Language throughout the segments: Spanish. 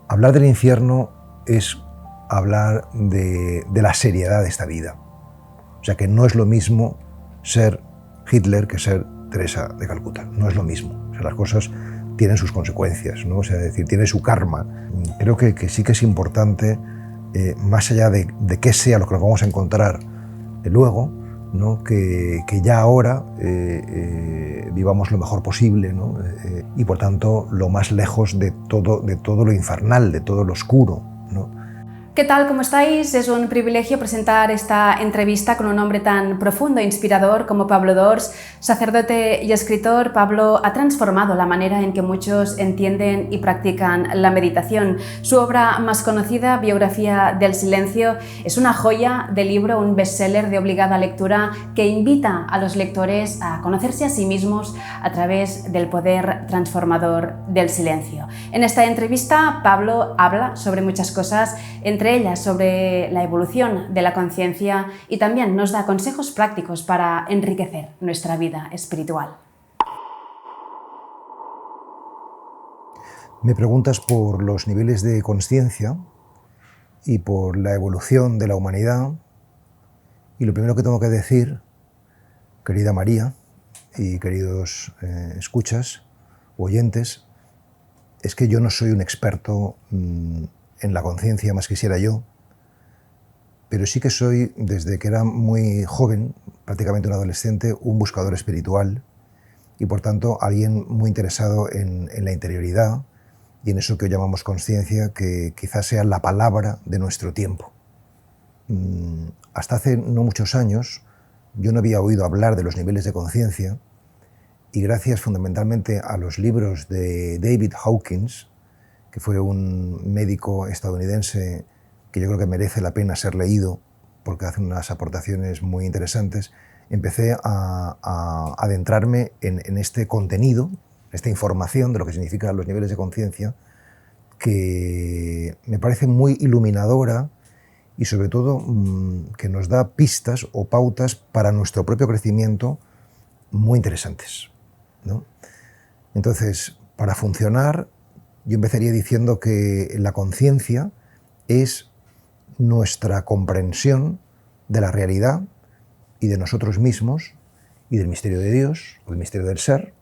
Hablar del infierno es hablar de la seriedad de esta vida. O sea, que no es lo mismo ser Hitler que ser Teresa de Calcuta. No es lo mismo. O sea, las cosas tienen sus consecuencias, ¿no? O sea, es decir, tiene su karma. Creo que sí que es importante, más allá de qué sea lo que nos vamos a encontrar luego, ¿no? que ya ahora vivamos lo mejor posible, ¿no? Y por tanto lo más lejos de todo lo infernal, de todo lo oscuro, ¿no? ¿Qué tal? ¿Cómo estáis? Es un privilegio presentar esta entrevista con un hombre tan profundo e inspirador como Pablo Dors, sacerdote y escritor. Pablo ha transformado la manera en que muchos entienden y practican la meditación. Su obra más conocida, Biografía del Silencio, es una joya de libro, un bestseller de obligada lectura que invita a los lectores a conocerse a sí mismos a través del poder transformador del silencio. En esta entrevista, Pablo habla sobre muchas cosas, entre ellas sobre la evolución de la conciencia, y también nos da consejos prácticos para enriquecer nuestra vida espiritual. Me preguntas por los niveles de conciencia y por la evolución de la humanidad, y lo primero que tengo que decir, querida María y queridos escuchas o oyentes, es que yo no soy un experto en la conciencia, más quisiera yo, pero sí que soy, desde que era muy joven, prácticamente un adolescente, un buscador espiritual y por tanto alguien muy interesado en la interioridad y en eso que hoy llamamos conciencia, que quizás sea la palabra de nuestro tiempo. Hasta hace no muchos años yo no había oído hablar de los niveles de conciencia, y gracias fundamentalmente a los libros de David Hawkins, que fue un médico estadounidense que yo creo que merece la pena ser leído porque hace unas aportaciones muy interesantes, empecé a adentrarme en este contenido, esta información de lo que significan los niveles de conciencia, que me parece muy iluminadora y sobre todo que nos da pistas o pautas para nuestro propio crecimiento muy interesantes, ¿no? Entonces, para funcionar, yo empezaría diciendo que la conciencia es nuestra comprensión de la realidad y de nosotros mismos y del misterio de Dios, o del misterio del ser,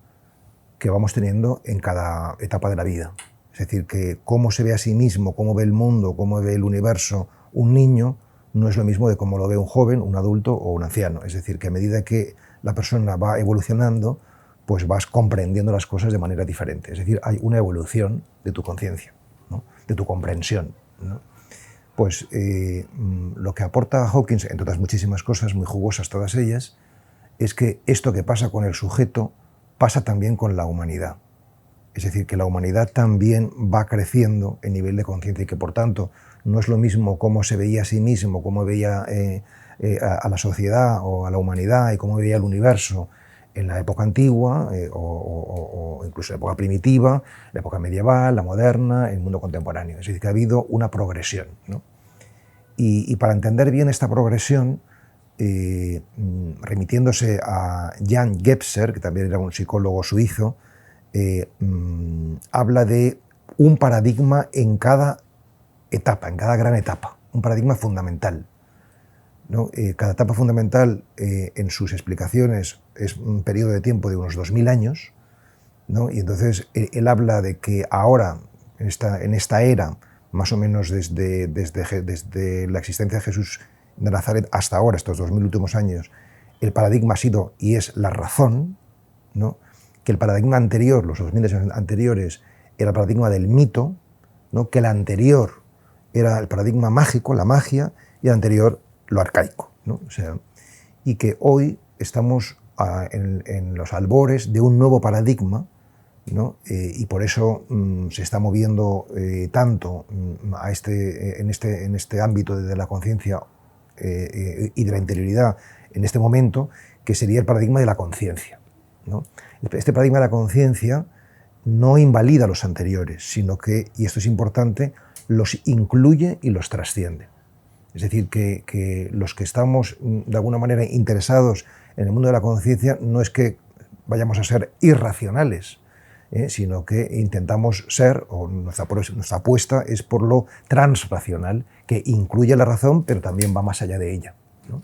que vamos teniendo en cada etapa de la vida. Es decir, que cómo se ve a sí mismo, cómo ve el mundo, cómo ve el universo un niño, no es lo mismo de cómo lo ve un joven, un adulto o un anciano. Es decir, que a medida que la persona va evolucionando, pues vas comprendiendo las cosas de manera diferente. Es decir, hay una evolución de tu conciencia, ¿no? De tu comprensión, ¿no? Pues lo que aporta Hawkins, entre otras muchísimas cosas, muy jugosas todas ellas, es que esto que pasa con el sujeto pasa también con la humanidad. Es decir, que la humanidad también va creciendo en nivel de conciencia y que, por tanto, no es lo mismo cómo se veía a sí mismo, cómo veía a la sociedad o a la humanidad y cómo veía el universo en la época antigua o incluso en la época primitiva, la época medieval, la moderna, el mundo contemporáneo. Es decir, que ha habido una progresión, ¿no? Y para entender bien esta progresión, remitiéndose a Jan Gebser, que también era un psicólogo suizo, habla de un paradigma en cada etapa, en cada gran etapa, un paradigma fundamental, ¿no? Cada etapa fundamental en sus explicaciones es un periodo de tiempo de unos 2000 años, ¿no? Y entonces él habla de que ahora, en esta era, más o menos desde la existencia de Jesús de Nazaret hasta ahora, estos 2000 últimos años, el paradigma ha sido y es la razón, ¿no? Que el paradigma anterior, los 2000 años anteriores, era el paradigma del mito, ¿no? Que el anterior era el paradigma mágico, la magia, y el anterior lo arcaico, ¿no? O sea, y que hoy estamos en los albores de un nuevo paradigma, ¿no? Y por eso se está moviendo tanto en este ámbito de la conciencia y de la interioridad en este momento, que sería el paradigma de la conciencia, ¿no? Este paradigma de la conciencia no invalida los anteriores, sino que, y esto es importante, los incluye y los trasciende. Es decir, que los que estamos de alguna manera interesados en el mundo de la conciencia no es que vayamos a ser irracionales, sino que intentamos ser, o nuestra apuesta es por lo transracional, que incluye la razón, pero también va más allá de ella, ¿no?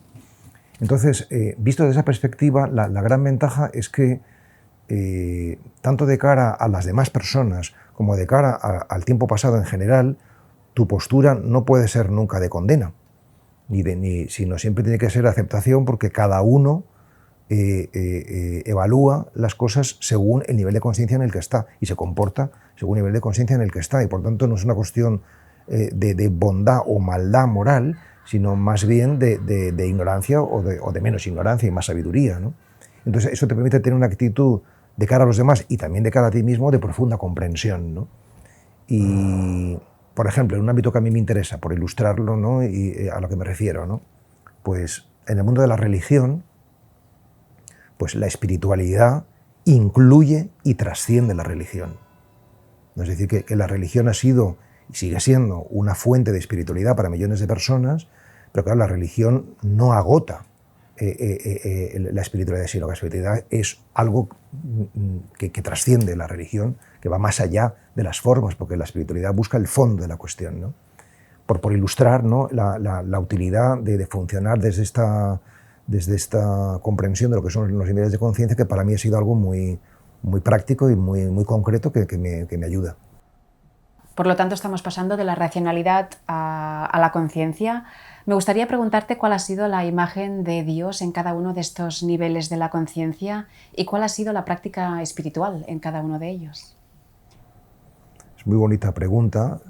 Entonces, visto desde esa perspectiva, la gran ventaja es que tanto de cara a las demás personas como de cara al tiempo pasado en general, tu postura no puede ser nunca de condena, sino siempre tiene que ser aceptación, porque cada uno evalúa las cosas según el nivel de conciencia en el que está y se comporta según el nivel de conciencia en el que está, y por tanto no es una cuestión de bondad o maldad moral, sino más bien de ignorancia o de menos ignorancia y más sabiduría, ¿no? Entonces eso te permite tener una actitud de cara a los demás y también de cara a ti mismo de profunda comprensión, ¿no? Y, por ejemplo, en un ámbito que a mí me interesa, por ilustrarlo, ¿no? Y a lo que me refiero, ¿no? Pues en el mundo de la religión, pues la espiritualidad incluye y trasciende la religión. Es decir, que la religión ha sido y sigue siendo una fuente de espiritualidad para millones de personas, pero claro, la religión no agota la espiritualidad, sino que la espiritualidad es algo que trasciende la religión, que va más allá de las formas, porque la espiritualidad busca el fondo de la cuestión, ¿no? Por ilustrar, ¿no?, la utilidad de funcionar desde esta comprensión de lo que son los niveles de conciencia, que para mí ha sido algo muy, muy práctico y muy concreto que me ayuda. Por lo tanto, estamos pasando de la racionalidad a la conciencia. Me gustaría preguntarte cuál ha sido la imagen de Dios en cada uno de estos niveles de la conciencia y cuál ha sido la práctica espiritual en cada uno de ellos. Es muy bonita pregunta.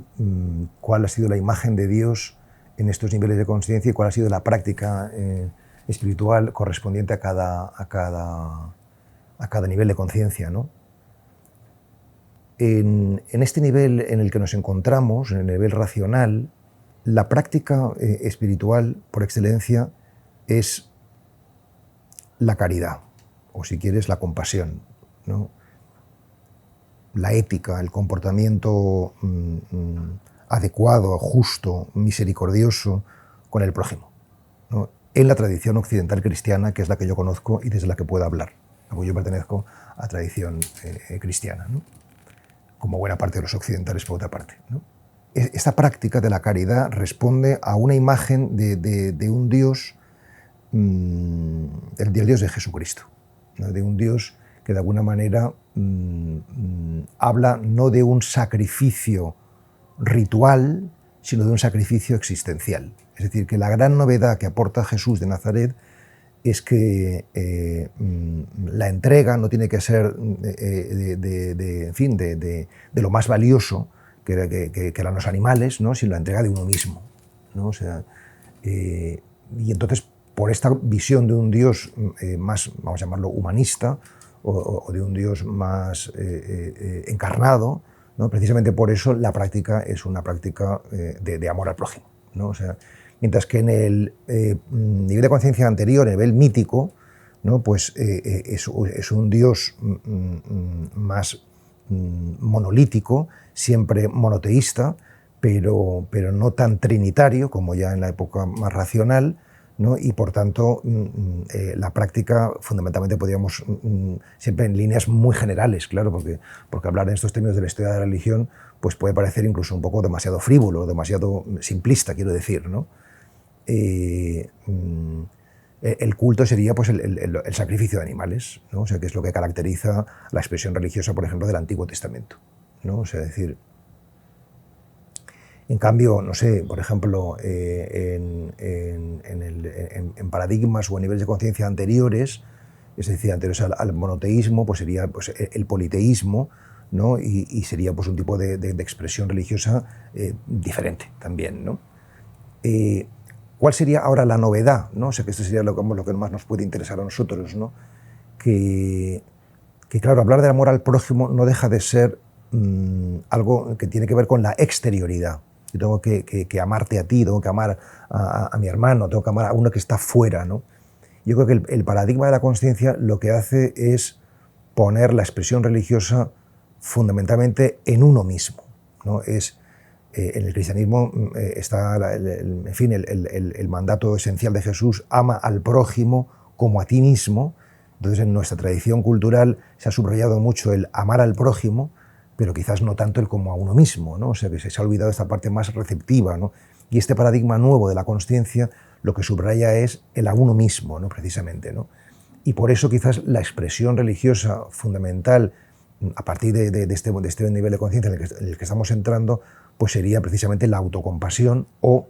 ¿Cuál ha sido la imagen de Dios en estos niveles de conciencia y cuál ha sido la práctica espiritual correspondiente a cada nivel de conciencia, ¿no? En este nivel en el que nos encontramos, en el nivel racional, la práctica espiritual por excelencia es la caridad, o si quieres, la compasión, ¿no? La ética, el comportamiento adecuado, justo, misericordioso con el prójimo, ¿no? En la tradición occidental cristiana, que es la que yo conozco y desde la que puedo hablar. Yo pertenezco a tradición cristiana, ¿no?, como buena parte de los occidentales por otra parte, ¿no? Esta práctica de la caridad responde a una imagen de un Dios, del Dios de Jesucristo, ¿no?, de un Dios que de alguna manera habla no de un sacrificio ritual, sino de un sacrificio existencial. Es decir, que la gran novedad que aporta Jesús de Nazaret es que la entrega no tiene que ser de lo más valioso que eran los animales, ¿no?, sino la entrega de uno mismo, ¿no? O sea, y entonces, por esta visión de un Dios más, vamos a llamarlo, humanista, o de un Dios más encarnado, ¿no?, precisamente por eso la práctica es una práctica de amor al prójimo, ¿no? O sea, mientras que en el nivel de conciencia anterior, el nivel mítico, ¿no?, pues es un Dios más monolítico, siempre monoteísta, pero no tan trinitario como ya en la época más racional, ¿no? Y por tanto la práctica fundamentalmente podríamos, siempre en líneas muy generales, claro, porque hablar en estos términos de la historia de la religión pues puede parecer incluso un poco demasiado frívolo, demasiado simplista, quiero decir, ¿no? El culto sería pues el sacrificio de animales, ¿no? O sea, que es lo que caracteriza la expresión religiosa, por ejemplo, del Antiguo Testamento, ¿no? O sea, decir, en cambio, no sé, por ejemplo, en paradigmas o en niveles de conciencia anteriores, es decir, anteriores al monoteísmo, pues sería pues, el politeísmo, ¿no? Y sería pues, un tipo de expresión religiosa diferente también, ¿no? ¿Cuál sería ahora la novedad, ¿no? O sea, que esto sería lo que más nos puede interesar a nosotros, ¿no? Que claro, hablar del amor al prójimo no deja de ser algo que tiene que ver con la exterioridad. Yo tengo que amarte a ti, tengo que amar a mi hermano, tengo que amar a uno que está fuera, ¿no? Yo creo que el paradigma de la conciencia lo que hace es poner la expresión religiosa fundamentalmente en uno mismo, ¿no? En el cristianismo está el mandato esencial de Jesús: ama al prójimo como a ti mismo, Entonces, en nuestra tradición cultural se ha subrayado mucho el amar al prójimo, pero quizás no tanto el como a uno mismo, ¿no? O sea, que se ha olvidado esta parte más receptiva, ¿no? Y este paradigma nuevo de la consciencia lo que subraya es el a uno mismo, ¿no? Precisamente, ¿no? Y por eso quizás la expresión religiosa fundamental, a partir de este nivel de conciencia en el que estamos entrando, pues sería precisamente la autocompasión o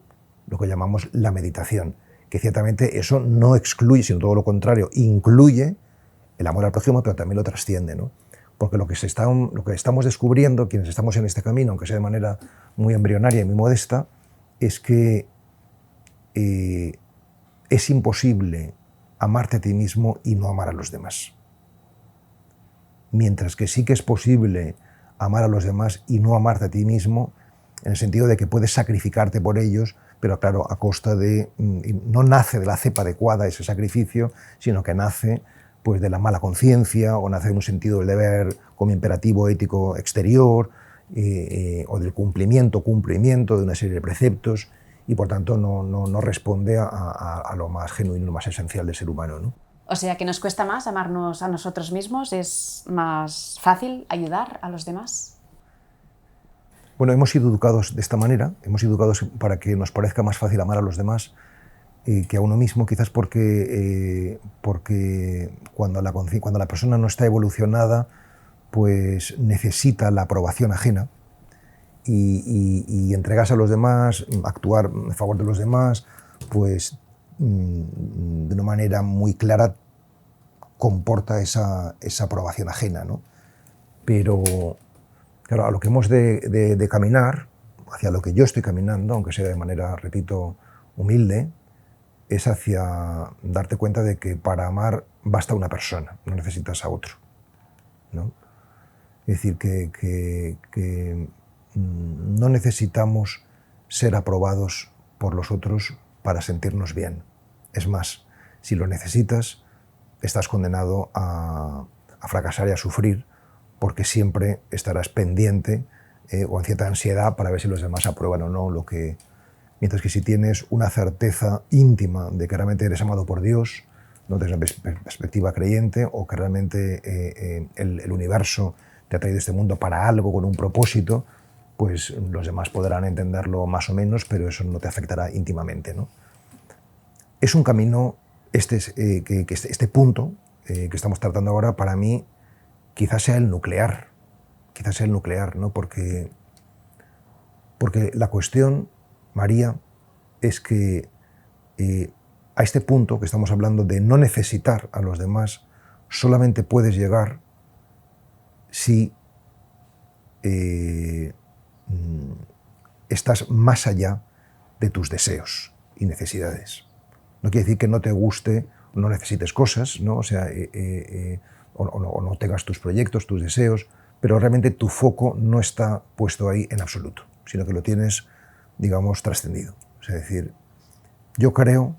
lo que llamamos la meditación, que ciertamente eso no excluye, sino todo lo contrario, incluye el amor al prójimo, pero también lo trasciende, ¿no? Porque lo que estamos descubriendo, quienes estamos en este camino, aunque sea de manera muy embrionaria y muy modesta, es que es imposible amarte a ti mismo y no amar a los demás. Mientras que sí que es posible amar a los demás y no amarte a ti mismo, en el sentido de que puedes sacrificarte por ellos, pero claro, a costa de... No nace de la cepa adecuada ese sacrificio, sino que nace pues, de la mala conciencia, o nace de un sentido del deber como imperativo ético exterior, o del cumplimiento de una serie de preceptos, y por tanto no responde a lo más genuino, lo más esencial del ser humano, ¿no? O sea, que nos cuesta más amarnos a nosotros mismos, ¿es más fácil ayudar a los demás? Bueno, hemos sido educados de esta manera, hemos sido educados para que nos parezca más fácil amar a los demás que a uno mismo, quizás porque cuando la persona no está evolucionada, pues necesita la aprobación ajena y entregarse a los demás, actuar en favor de los demás, pues de una manera muy clara comporta esa aprobación ajena, ¿no? Pero claro, a lo que hemos de caminar, hacia lo que yo estoy caminando, aunque sea de manera, repito, humilde, es hacia darte cuenta de que para amar basta una persona, no necesitas a otro, ¿no? Es decir, que no necesitamos ser aprobados por los otros para sentirnos bien. Es más, si lo necesitas, estás condenado a fracasar y a sufrir, porque siempre estarás pendiente o en cierta ansiedad para ver si los demás aprueban o no lo que... Mientras que si tienes una certeza íntima de que realmente eres amado por Dios, no desde una perspectiva creyente, o que realmente el universo te ha traído a este mundo para algo, con un propósito, pues los demás podrán entenderlo más o menos, pero eso no te afectará íntimamente, ¿no? Es un camino, este punto que estamos tratando ahora, para mí, quizás sea el nuclear, ¿no? Porque la cuestión, María, es que a este punto que estamos hablando de no necesitar a los demás, solamente puedes llegar si estás más allá de tus deseos y necesidades. No quiere decir que no te guste, no necesites cosas, ¿no? O sea, o no tengas tus proyectos, tus deseos, pero realmente tu foco no está puesto ahí en absoluto, sino que lo tienes, digamos, trascendido. O sea, es decir, yo creo,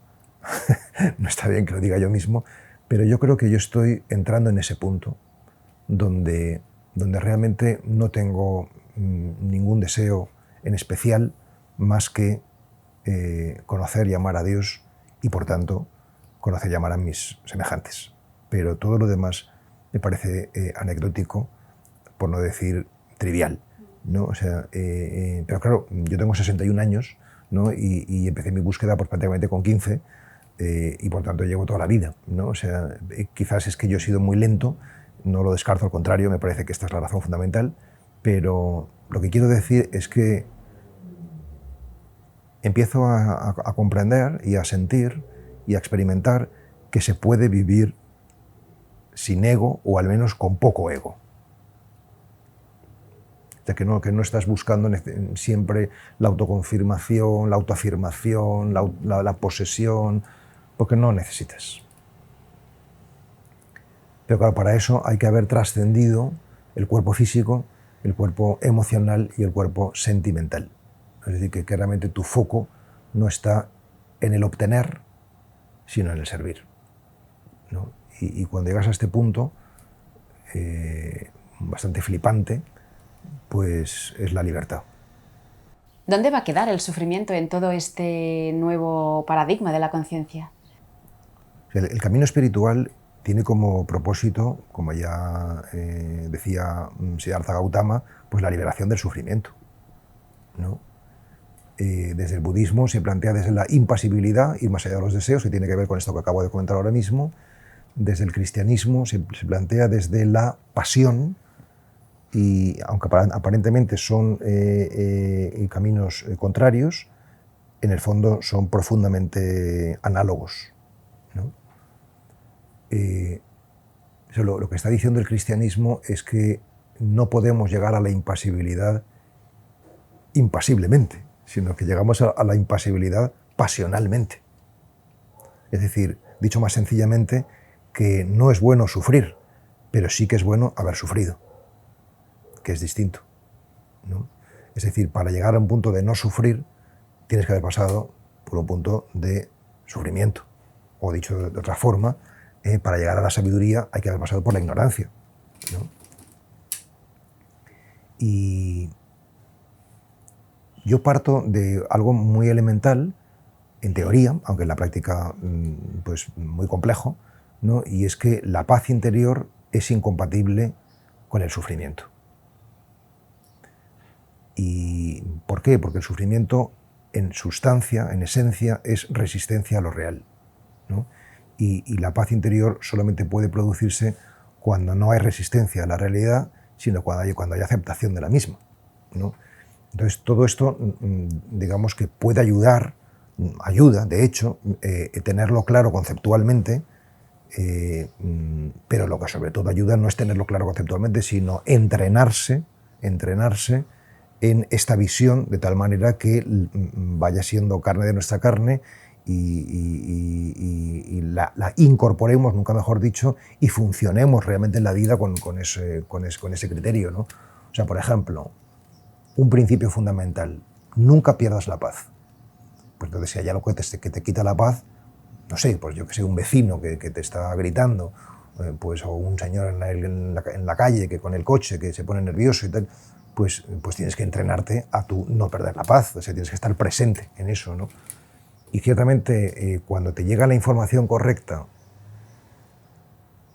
no está bien que lo diga yo mismo, pero yo creo que yo estoy entrando en ese punto donde realmente no tengo ningún deseo en especial más que conocer y amar a Dios y, por tanto, conocer y amar a mis semejantes. Pero todo lo demás me parece anecdótico, por no decir trivial, ¿no? O sea, pero claro, yo tengo 61 años, ¿no? y empecé mi búsqueda pues, prácticamente con 15, y por tanto llevo toda la vida, ¿no? O sea, quizás es que yo he sido muy lento, no lo descarto, al contrario, me parece que esta es la razón fundamental, pero lo que quiero decir es que empiezo a comprender y a sentir y a experimentar que se puede vivir sin ego, o al menos con poco ego. O sea, que no estás buscando siempre la autoconfirmación, la autoafirmación, la posesión, porque no necesitas. Pero claro, para eso hay que haber trascendido el cuerpo físico, el cuerpo emocional y el cuerpo sentimental. Es decir, que realmente tu foco no está en el obtener, sino en el servir, ¿no? Y cuando llegas a este punto, bastante flipante, pues es la libertad. ¿Dónde va a quedar el sufrimiento en todo este nuevo paradigma de la conciencia? El camino espiritual tiene como propósito, como ya decía Siddhartha Gautama, pues la liberación del sufrimiento, ¿no? Desde el budismo se plantea desde la impasibilidad, ir más allá de los deseos, que tiene que ver con esto que acabo de comentar ahora mismo. Desde el cristianismo se plantea desde la pasión, y aunque aparentemente son caminos contrarios, en el fondo son profundamente análogos, ¿no? Lo que está diciendo el cristianismo es que no podemos llegar a la impasibilidad impasiblemente, sino que llegamos a la impasibilidad pasionalmente. Es decir, dicho más sencillamente, que no es bueno sufrir, pero sí que es bueno haber sufrido, que es distinto, ¿no? Es decir, para llegar a un punto de no sufrir, tienes que haber pasado por un punto de sufrimiento. O dicho de otra forma, para llegar a la sabiduría hay que haber pasado por la ignorancia, ¿no? Y yo parto de algo muy elemental, en teoría, aunque en la práctica pues muy complejo, ¿no? Y es que la paz interior es incompatible con el sufrimiento. ¿Y por qué? Porque el sufrimiento en sustancia, en esencia, es resistencia a lo real, ¿no? Y la paz interior solamente puede producirse cuando no hay resistencia a la realidad, sino cuando hay aceptación de la misma, ¿no? Entonces, todo esto, digamos que puede ayuda, de hecho, tenerlo claro conceptualmente, pero lo que sobre todo ayuda no es tenerlo claro conceptualmente, sino entrenarse en esta visión de tal manera que vaya siendo carne de nuestra carne y la incorporemos, nunca mejor dicho, y funcionemos realmente en la vida con ese criterio, ¿no? O sea, por ejemplo, un principio fundamental: nunca pierdas la paz. Pues entonces, si hay algo que te quita la paz, no sé, pues yo que sé, un vecino que te está gritando, pues, o un señor en la calle que con el coche que se pone nervioso y tal, pues tienes que entrenarte a tú no perder la paz, o sea, tienes que estar presente en eso, ¿no? Y ciertamente, cuando te llega la información correcta,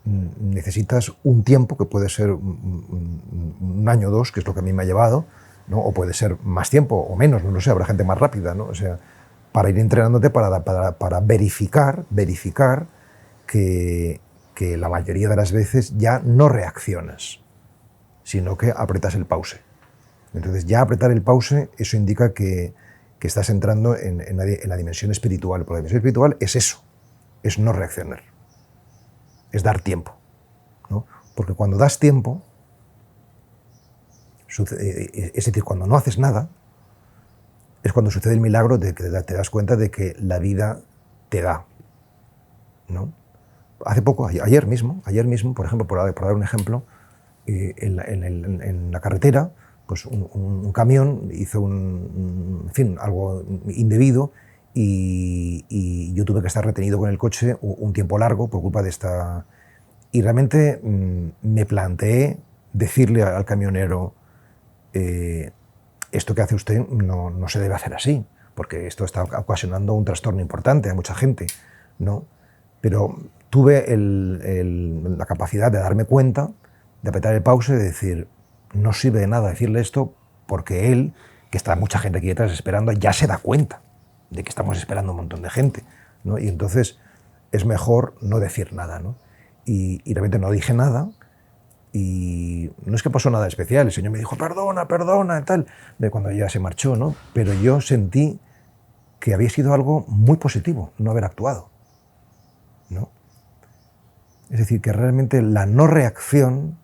necesitas un tiempo, que puede ser un año o dos, que es lo que a mí me ha llevado, ¿no? O puede ser más tiempo o menos, no lo sé, habrá gente más rápida, ¿no? O sea, para ir entrenándote para verificar que la mayoría de las veces ya no reaccionas, sino que apretas el pause. Entonces, ya apretar el pause, eso indica que estás entrando en la dimensión espiritual. Porque la dimensión espiritual es eso, es no reaccionar, es dar tiempo, ¿no? Porque cuando das tiempo, es decir, cuando no haces nada, es cuando sucede el milagro de que te das cuenta de que la vida te da, ¿no? Hace poco, ayer mismo, por ejemplo, por dar un ejemplo, en la carretera, pues un camión hizo en fin, algo indebido y yo tuve que estar retenido con el coche un tiempo largo por culpa de esta... Y realmente me planteé decirle al camionero: esto que hace usted no se debe hacer así, porque esto está ocasionando un trastorno importante a mucha gente, ¿no? Pero tuve la capacidad de darme cuenta, de apretar el pause y de decir: no sirve de nada decirle esto, porque él, que está mucha gente aquí detrás esperando, ya se da cuenta de que estamos esperando un montón de gente, ¿no? Y entonces es mejor no decir nada, ¿no? Y realmente no dije nada, y no es que pasó nada especial. El Señor me dijo: perdona, perdona, tal, de cuando ya se marchó, ¿no? Pero yo sentí que había sido algo muy positivo no haber actuado, ¿no? Es decir, que realmente la no reacción...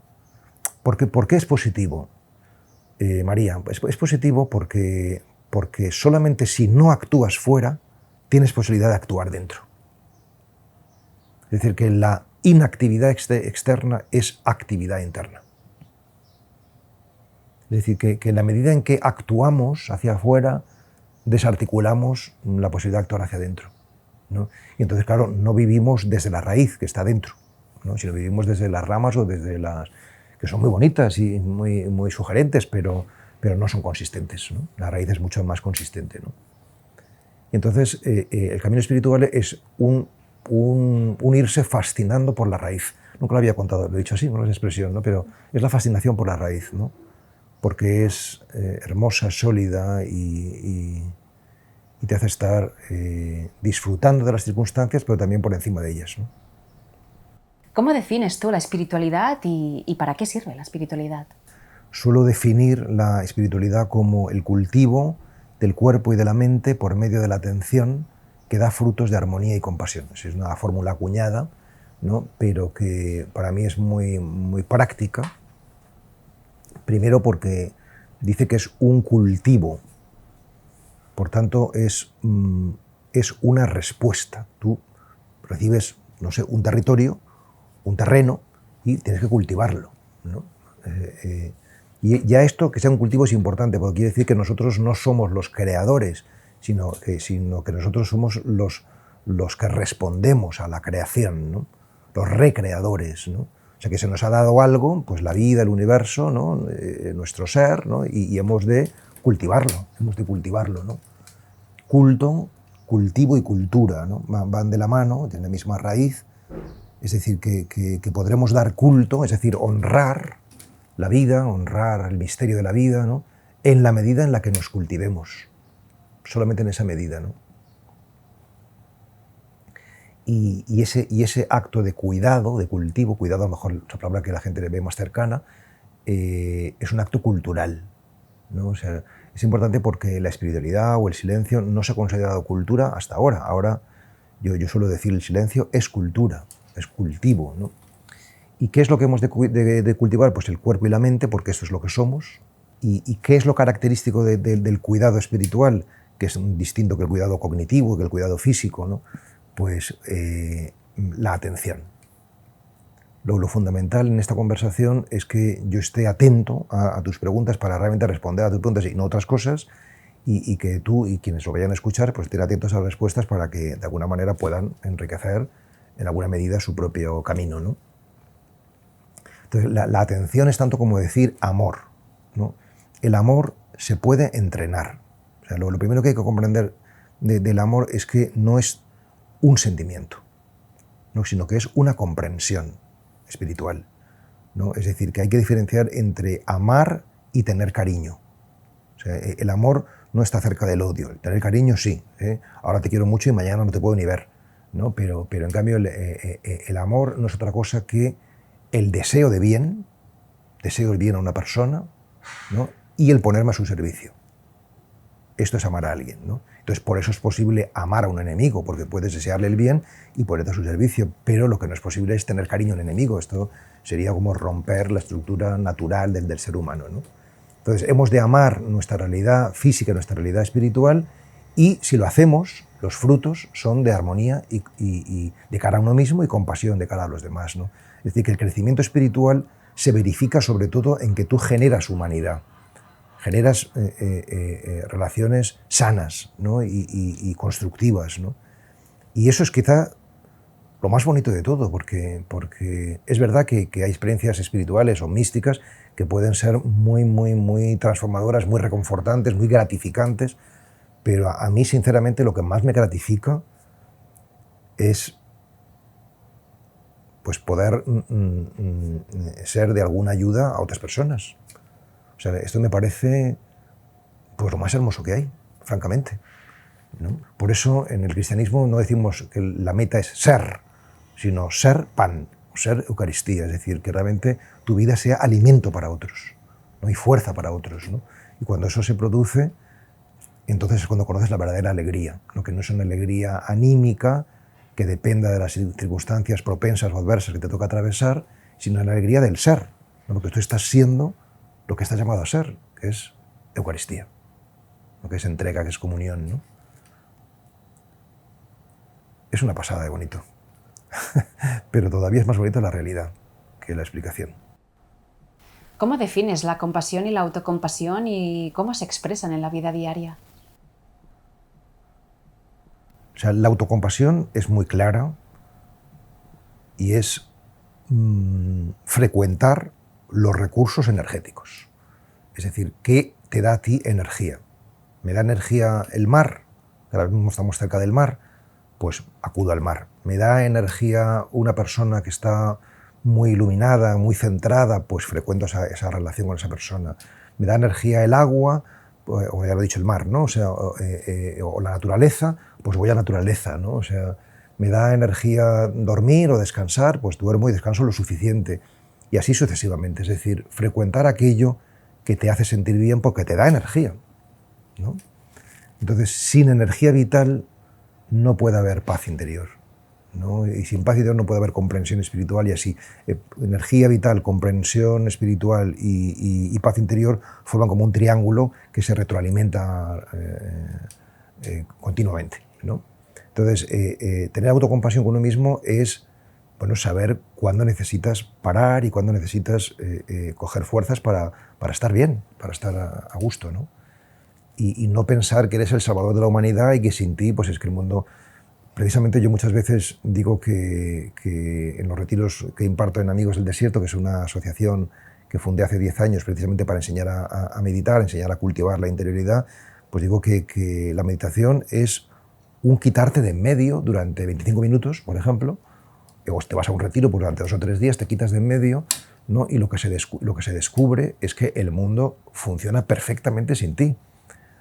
¿Por qué es positivo, María? Es positivo porque solamente si no actúas fuera, tienes posibilidad de actuar dentro. Es decir, que la inactividad externa es actividad interna. Es decir, que en la medida en que actuamos hacia afuera, desarticulamos la posibilidad de actuar hacia adentro, ¿no? Y entonces, claro, no vivimos desde la raíz que está dentro, ¿no? Sino vivimos desde las ramas o desde las... que son muy bonitas y muy sugerentes, pero no son consistentes, ¿no? La raíz es mucho más consistente, ¿no? Y entonces, el camino espiritual es un un irse fascinando por la raíz. Nunca lo había contado, lo he dicho así, no es expresión, ¿no? Pero es la fascinación por la raíz, ¿no? Porque es hermosa, sólida y te hace estar disfrutando de las circunstancias, pero también por encima de ellas, ¿no? ¿Cómo defines tú la espiritualidad y para qué sirve la espiritualidad? Suelo definir la espiritualidad como el cultivo del cuerpo y de la mente por medio de la atención que da frutos de armonía y compasión. Es una fórmula acuñada, ¿no? Pero que para mí es muy, muy práctica. Primero porque dice que es un cultivo, por tanto es una respuesta. Tú recibes, no sé, un territorio, un terreno y tienes que cultivarlo, ¿no? Y ya esto, que sea un cultivo, es importante, porque quiere decir que nosotros no somos los creadores, sino que nosotros somos los que respondemos a la creación, ¿no? Los recreadores, ¿no? O sea, que se nos ha dado algo, pues la vida, el universo, ¿no? Nuestro ser, ¿no? Y hemos de cultivarlo, ¿no? Culto, cultivo y cultura, ¿no? Van de la mano, tienen la misma raíz, es decir, que podremos dar culto, es decir, honrar la vida, honrar el misterio de la vida, ¿no? En la medida en la que nos cultivemos, solamente en esa medida, ¿no? Y ese acto de cuidado, de cultivo, cuidado a lo mejor es la palabra que la gente le ve más cercana, es un acto cultural, ¿no? O sea, es importante porque la espiritualidad o el silencio no se ha considerado cultura hasta ahora. Ahora yo suelo decir el silencio es cultura, es cultivo, ¿no? ¿Y qué es lo que hemos de cultivar? Pues el cuerpo y la mente, porque esto es lo que somos. ¿Y qué es lo característico del cuidado espiritual? Que es distinto que el cuidado cognitivo, que el cuidado físico, ¿no? Pues la atención. Lo fundamental en esta conversación es que yo esté atento a tus preguntas para realmente responder a tus preguntas y no otras cosas, y que tú y quienes lo vayan a escuchar pues estén atentos a las respuestas para que de alguna manera puedan enriquecer en alguna medida su propio camino, ¿no? Entonces, la atención es tanto como decir amor, ¿no? El amor se puede entrenar. O sea, lo primero que hay que comprender del amor es que no es un sentimiento, ¿no? Sino que es una comprensión espiritual, ¿no? Es decir, que hay que diferenciar entre amar y tener cariño. O sea, el amor no está cerca del odio, el tener cariño sí, ¿eh? Ahora te quiero mucho y mañana no te puedo ni ver, ¿no? Pero en cambio el amor no es otra cosa que el deseo de bien, deseo el bien a una persona, ¿no? Y el ponerme a su servicio. Esto es amar a alguien, ¿no? Entonces, por eso es posible amar a un enemigo, porque puedes desearle el bien y ponerte a su servicio, pero lo que no es posible es tener cariño a un enemigo. Esto sería como romper la estructura natural del ser humano, ¿no? Entonces, hemos de amar nuestra realidad física, nuestra realidad espiritual, y si lo hacemos, los frutos son de armonía y de cara a uno mismo y compasión de cara a los demás, ¿no? Es decir, que el crecimiento espiritual se verifica sobre todo en que tú generas humanidad, generas relaciones sanas, ¿no? y constructivas, ¿no? Y eso es quizá lo más bonito de todo, porque es verdad que hay experiencias espirituales o místicas que pueden ser muy, muy, muy transformadoras, muy reconfortantes, muy gratificantes, pero a mí, sinceramente, lo que más me gratifica es pues poder ser de alguna ayuda a otras personas. O sea, esto me parece pues lo más hermoso que hay, francamente, ¿no? Por eso en el cristianismo no decimos que la meta es ser, sino ser pan, ser Eucaristía, es decir, que realmente tu vida sea alimento para otros, ¿no? Y fuerza para otros, ¿no? Y cuando eso se produce, entonces es cuando conoces la verdadera alegría, ¿no? Que no es una alegría anímica que dependa de las circunstancias propensas o adversas que te toca atravesar, sino la alegría del ser, ¿no? Porque tú estás siendo lo que estás llamado a ser, que es Eucaristía, lo que es entrega, que es comunión, ¿no? Es una pasada de bonito, pero todavía es más bonito la realidad que la explicación. ¿Cómo defines la compasión y la autocompasión y cómo se expresan en la vida diaria? O sea, la autocompasión es muy clara y es frecuentar los recursos energéticos. Es decir, ¿qué te da a ti energía? ¿Me da energía el mar? Ahora mismo estamos cerca del mar, pues acudo al mar. Me da energía una persona que está muy iluminada, muy centrada, pues frecuento esa relación con esa persona. Me da energía el agua, pues, o ya lo he dicho, el mar, ¿no? O la naturaleza, pues voy a la naturaleza, ¿no? O sea, me da energía dormir o descansar, pues duermo y descanso lo suficiente. Y así sucesivamente, es decir, frecuentar aquello que te hace sentir bien porque te da energía, ¿no? Entonces, sin energía vital no puede haber paz interior, ¿no? Y sin paz interior no puede haber comprensión espiritual y así. Energía vital, comprensión espiritual y paz interior forman como un triángulo que se retroalimenta continuamente, ¿no? Entonces, tener autocompasión con uno mismo es, bueno, saber cuándo necesitas parar y cuándo necesitas coger fuerzas para estar bien, para estar a gusto, ¿no? Y no pensar que eres el salvador de la humanidad y que sin ti, pues es que el mundo... Precisamente yo muchas veces digo que en los retiros que imparto en Amigos del Desierto, que es una asociación que fundé hace 10 años precisamente para enseñar a meditar, enseñar a cultivar la interioridad, pues digo que la meditación es un quitarte de en medio durante 25 minutos, por ejemplo, o te vas a un retiro pues durante 2 o 3 días, te quitas de en medio, ¿no? Y lo que se descubre es que el mundo funciona perfectamente sin ti,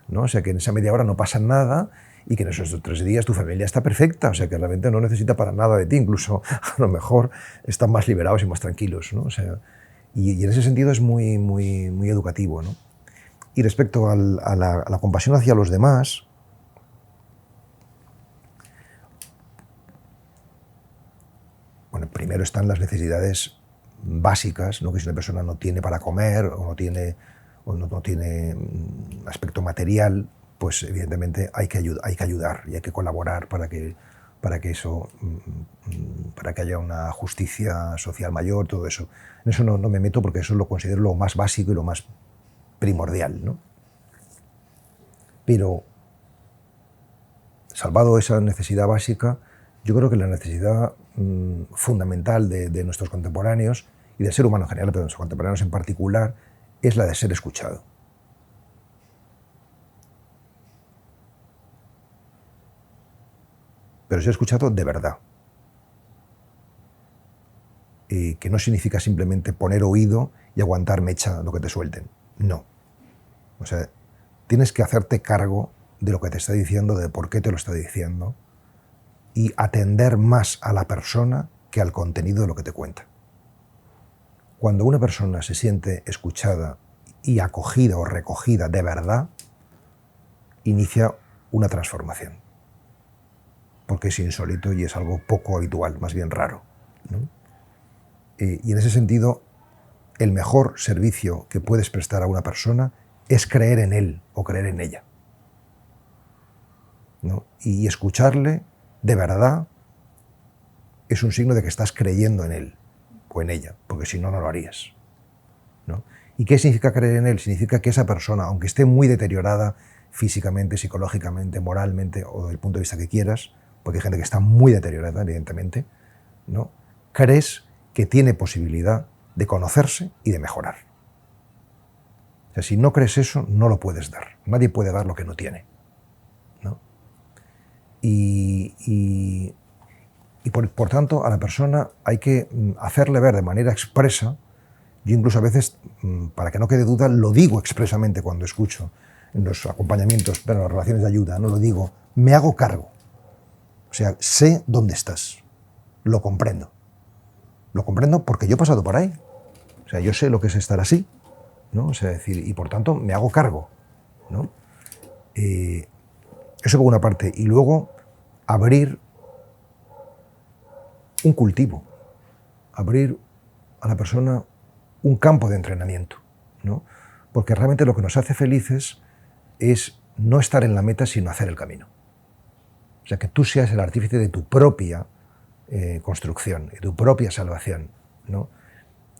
¿no? O sea, que en esa media hora no pasa nada y que en esos 3 días tu familia está perfecta, o sea, que realmente no necesita para nada de ti, incluso a lo mejor están más liberados y más tranquilos, ¿no? O sea, y en ese sentido es muy, muy, muy educativo, ¿no? Y respecto a la compasión hacia los demás, bueno, primero están las necesidades básicas, ¿no? Que si una persona no tiene para comer o no tiene aspecto material, pues evidentemente hay que ayudar y hay que colaborar para que haya una justicia social mayor, todo eso. En eso no me meto porque eso lo considero lo más básico y lo más primordial, ¿no? Pero, salvado esa necesidad básica, yo creo que la necesidad fundamental de nuestros contemporáneos y del ser humano en general, pero de nuestros contemporáneos en particular, es la de ser escuchado. Pero ser escuchado de verdad. Que no significa simplemente poner oído y aguantar mecha lo que te suelten. No. O sea, tienes que hacerte cargo de lo que te está diciendo, de por qué te lo está diciendo, y atender más a la persona que al contenido de lo que te cuenta. Cuando una persona se siente escuchada y acogida o recogida de verdad, inicia una transformación. Porque es insólito y es algo poco habitual, más bien raro, ¿no? Y en ese sentido, el mejor servicio que puedes prestar a una persona es creer en él o creer en ella, ¿no? Y escucharle de verdad es un signo de que estás creyendo en él o en ella, porque si no, no lo harías, ¿no? ¿Y qué significa creer en él? Significa que esa persona, aunque esté muy deteriorada físicamente, psicológicamente, moralmente o desde el punto de vista que quieras, porque hay gente que está muy deteriorada, evidentemente, ¿no? Crees que tiene posibilidad de conocerse y de mejorar. O sea, si no crees eso, no lo puedes dar. Nadie puede dar lo que no tiene, ¿no? Y por tanto, a la persona hay que hacerle ver de manera expresa. Yo incluso a veces, para que no quede duda, lo digo expresamente cuando escucho en los acompañamientos, pero en las relaciones de ayuda, no lo digo, me hago cargo. O sea, sé dónde estás, lo comprendo. Lo comprendo porque yo he pasado por ahí. O sea, yo sé lo que es estar así, ¿no? O sea, decir, y por tanto me hago cargo, ¿no? Eso por una parte. Y luego abrir un cultivo, abrir a la persona un campo de entrenamiento, ¿no? Porque realmente lo que nos hace felices es no estar en la meta, sino hacer el camino. O sea, que tú seas el artífice de tu propia construcción, de tu propia salvación, ¿no?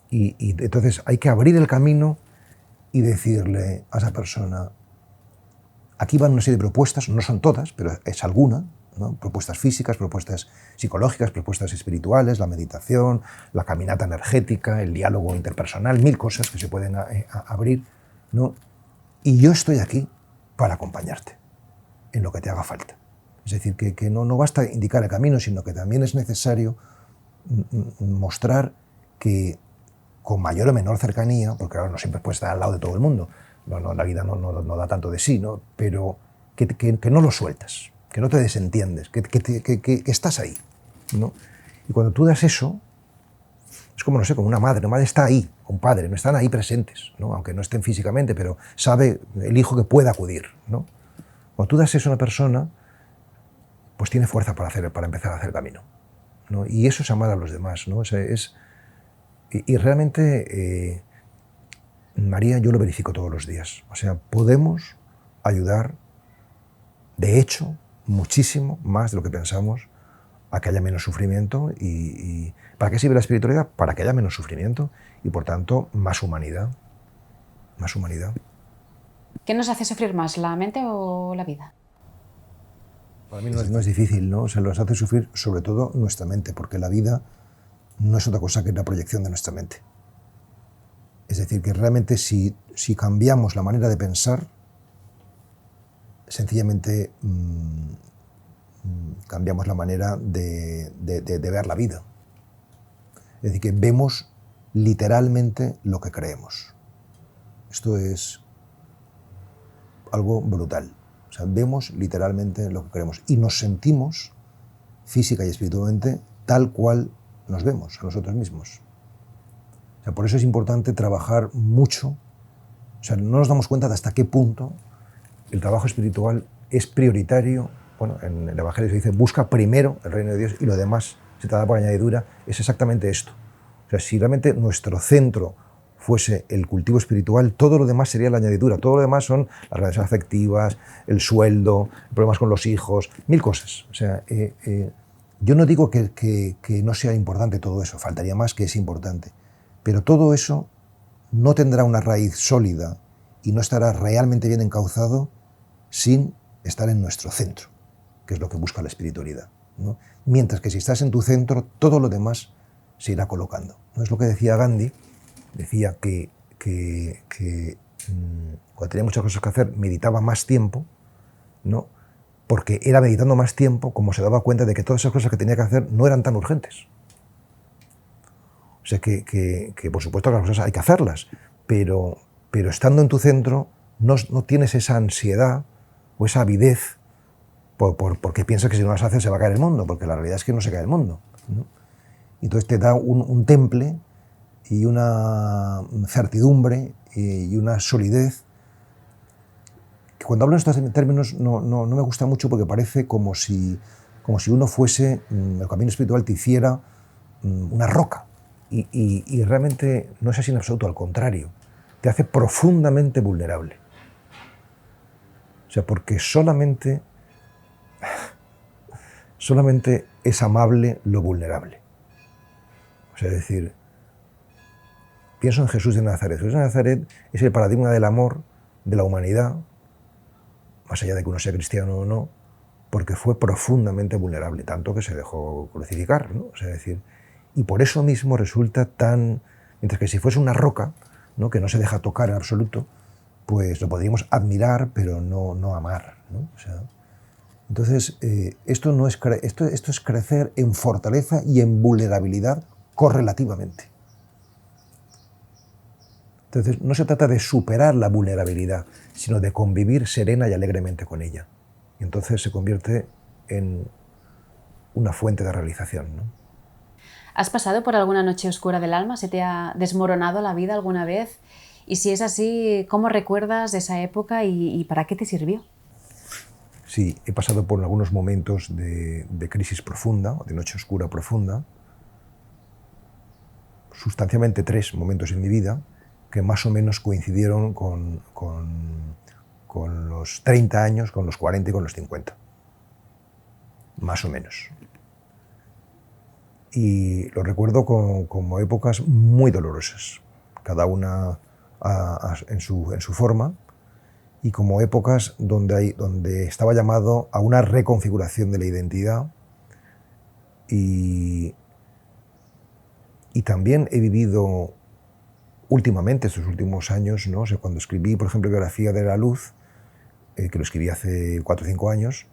Y entonces hay que abrir el camino y decirle a esa persona, aquí van una serie de propuestas, no son todas, pero es alguna, ¿no? Propuestas físicas, propuestas psicológicas, propuestas espirituales, la meditación, la caminata energética, el diálogo interpersonal, 1000 cosas que se pueden abrir, ¿no? Y yo estoy aquí para acompañarte en lo que te haga falta. Es decir, que no basta indicar el camino, sino que también es necesario mostrar que con mayor o menor cercanía, porque claro, no siempre puedes estar al lado de todo el mundo, la vida no da tanto de sí, ¿no? Pero que no lo sueltas, que no te desentiendes, que estás ahí, ¿no? Y cuando tú das eso, es como, no sé, como una madre está ahí, un padre, no están ahí presentes, ¿no? Aunque no estén físicamente, pero sabe el hijo que puede acudir, ¿no? Cuando tú das eso a una persona, pues tiene fuerza para empezar a hacer camino, ¿no? Y eso es amar a los demás, ¿no? O sea, y realmente, María, yo lo verifico todos los días. O sea, podemos ayudar, de hecho, muchísimo más de lo que pensamos, a que haya menos sufrimiento. ¿Y para qué sirve la espiritualidad? Para que haya menos sufrimiento y, por tanto, más humanidad. Más humanidad. ¿Qué nos hace sufrir más, la mente o la vida? Para mí no es difícil, ¿no? O sea, nos hace sufrir sobre todo nuestra mente, porque la vida no es otra cosa que la proyección de nuestra mente. Es decir, que realmente si cambiamos la manera de pensar, sencillamente cambiamos la manera de ver la vida. Es decir, que vemos literalmente lo que creemos. Esto es algo brutal. O sea, vemos literalmente lo que creemos y nos sentimos física y espiritualmente tal cual nos vemos a nosotros mismos. O sea, por eso es importante trabajar mucho. O sea, no nos damos cuenta de hasta qué punto el trabajo espiritual es prioritario. Bueno, en el Evangelio se dice, busca primero el reino de Dios y lo demás se te da por añadidura. Es exactamente esto. O sea, si realmente nuestro centro fuese el cultivo espiritual, todo lo demás sería la añadidura. Todo lo demás son las relaciones afectivas, el sueldo, problemas con los hijos, mil cosas. O sea, yo no digo que no sea importante todo eso, faltaría más que es importante. Pero todo eso no tendrá una raíz sólida y no estará realmente bien encauzado sin estar en nuestro centro, que es lo que busca la espiritualidad, ¿no? Mientras que si estás en tu centro, todo lo demás se irá colocando, ¿no? Es lo que decía Gandhi, decía que cuando tenía muchas cosas que hacer, meditaba más tiempo, ¿no? Porque era meditando más tiempo como se daba cuenta de que todas esas cosas que tenía que hacer no eran tan urgentes. O sea, que por supuesto que las cosas hay que hacerlas, pero estando en tu centro no tienes esa ansiedad o esa avidez porque piensas que si no las haces se va a caer el mundo, porque la realidad es que no se cae el mundo, ¿no? Entonces te da un temple y una certidumbre y una solidez que cuando hablo en estos términos no me gusta mucho porque parece como si uno fuese, el camino espiritual te hiciera una roca. Y realmente no es así en absoluto, al contrario, te hace profundamente vulnerable. O sea, porque solamente es amable lo vulnerable. O sea, es decir, pienso en Jesús de Nazaret. Jesús de Nazaret es el paradigma del amor de la humanidad, más allá de que uno sea cristiano o no, porque fue profundamente vulnerable, tanto que se dejó crucificar, ¿no? O sea, es decir, y por eso mismo resulta tan... Mientras que si fuese una roca, ¿no?, que no se deja tocar en absoluto, pues lo podríamos admirar, pero no amar, ¿no? O sea, entonces, esto es crecer en fortaleza y en vulnerabilidad correlativamente. Entonces, no se trata de superar la vulnerabilidad, sino de convivir serena y alegremente con ella. Y entonces se convierte en una fuente de realización, ¿no? ¿Has pasado por alguna noche oscura del alma? ¿Se te ha desmoronado la vida alguna vez? Y si es así, ¿cómo recuerdas de esa época y para qué te sirvió? Sí, he pasado por algunos momentos de crisis profunda, o de noche oscura profunda, sustancialmente 3 momentos en mi vida, que más o menos coincidieron con los 30 años, con los 40 y con los 50. Más o menos. Y lo recuerdo como épocas muy dolorosas, cada una en su forma, y como épocas donde estaba llamado a una reconfiguración de la identidad. Y también he vivido últimamente, estos últimos años, ¿no? O sea, cuando escribí, por ejemplo, Biografía de la Luz, que lo escribí hace 4 o 5 años,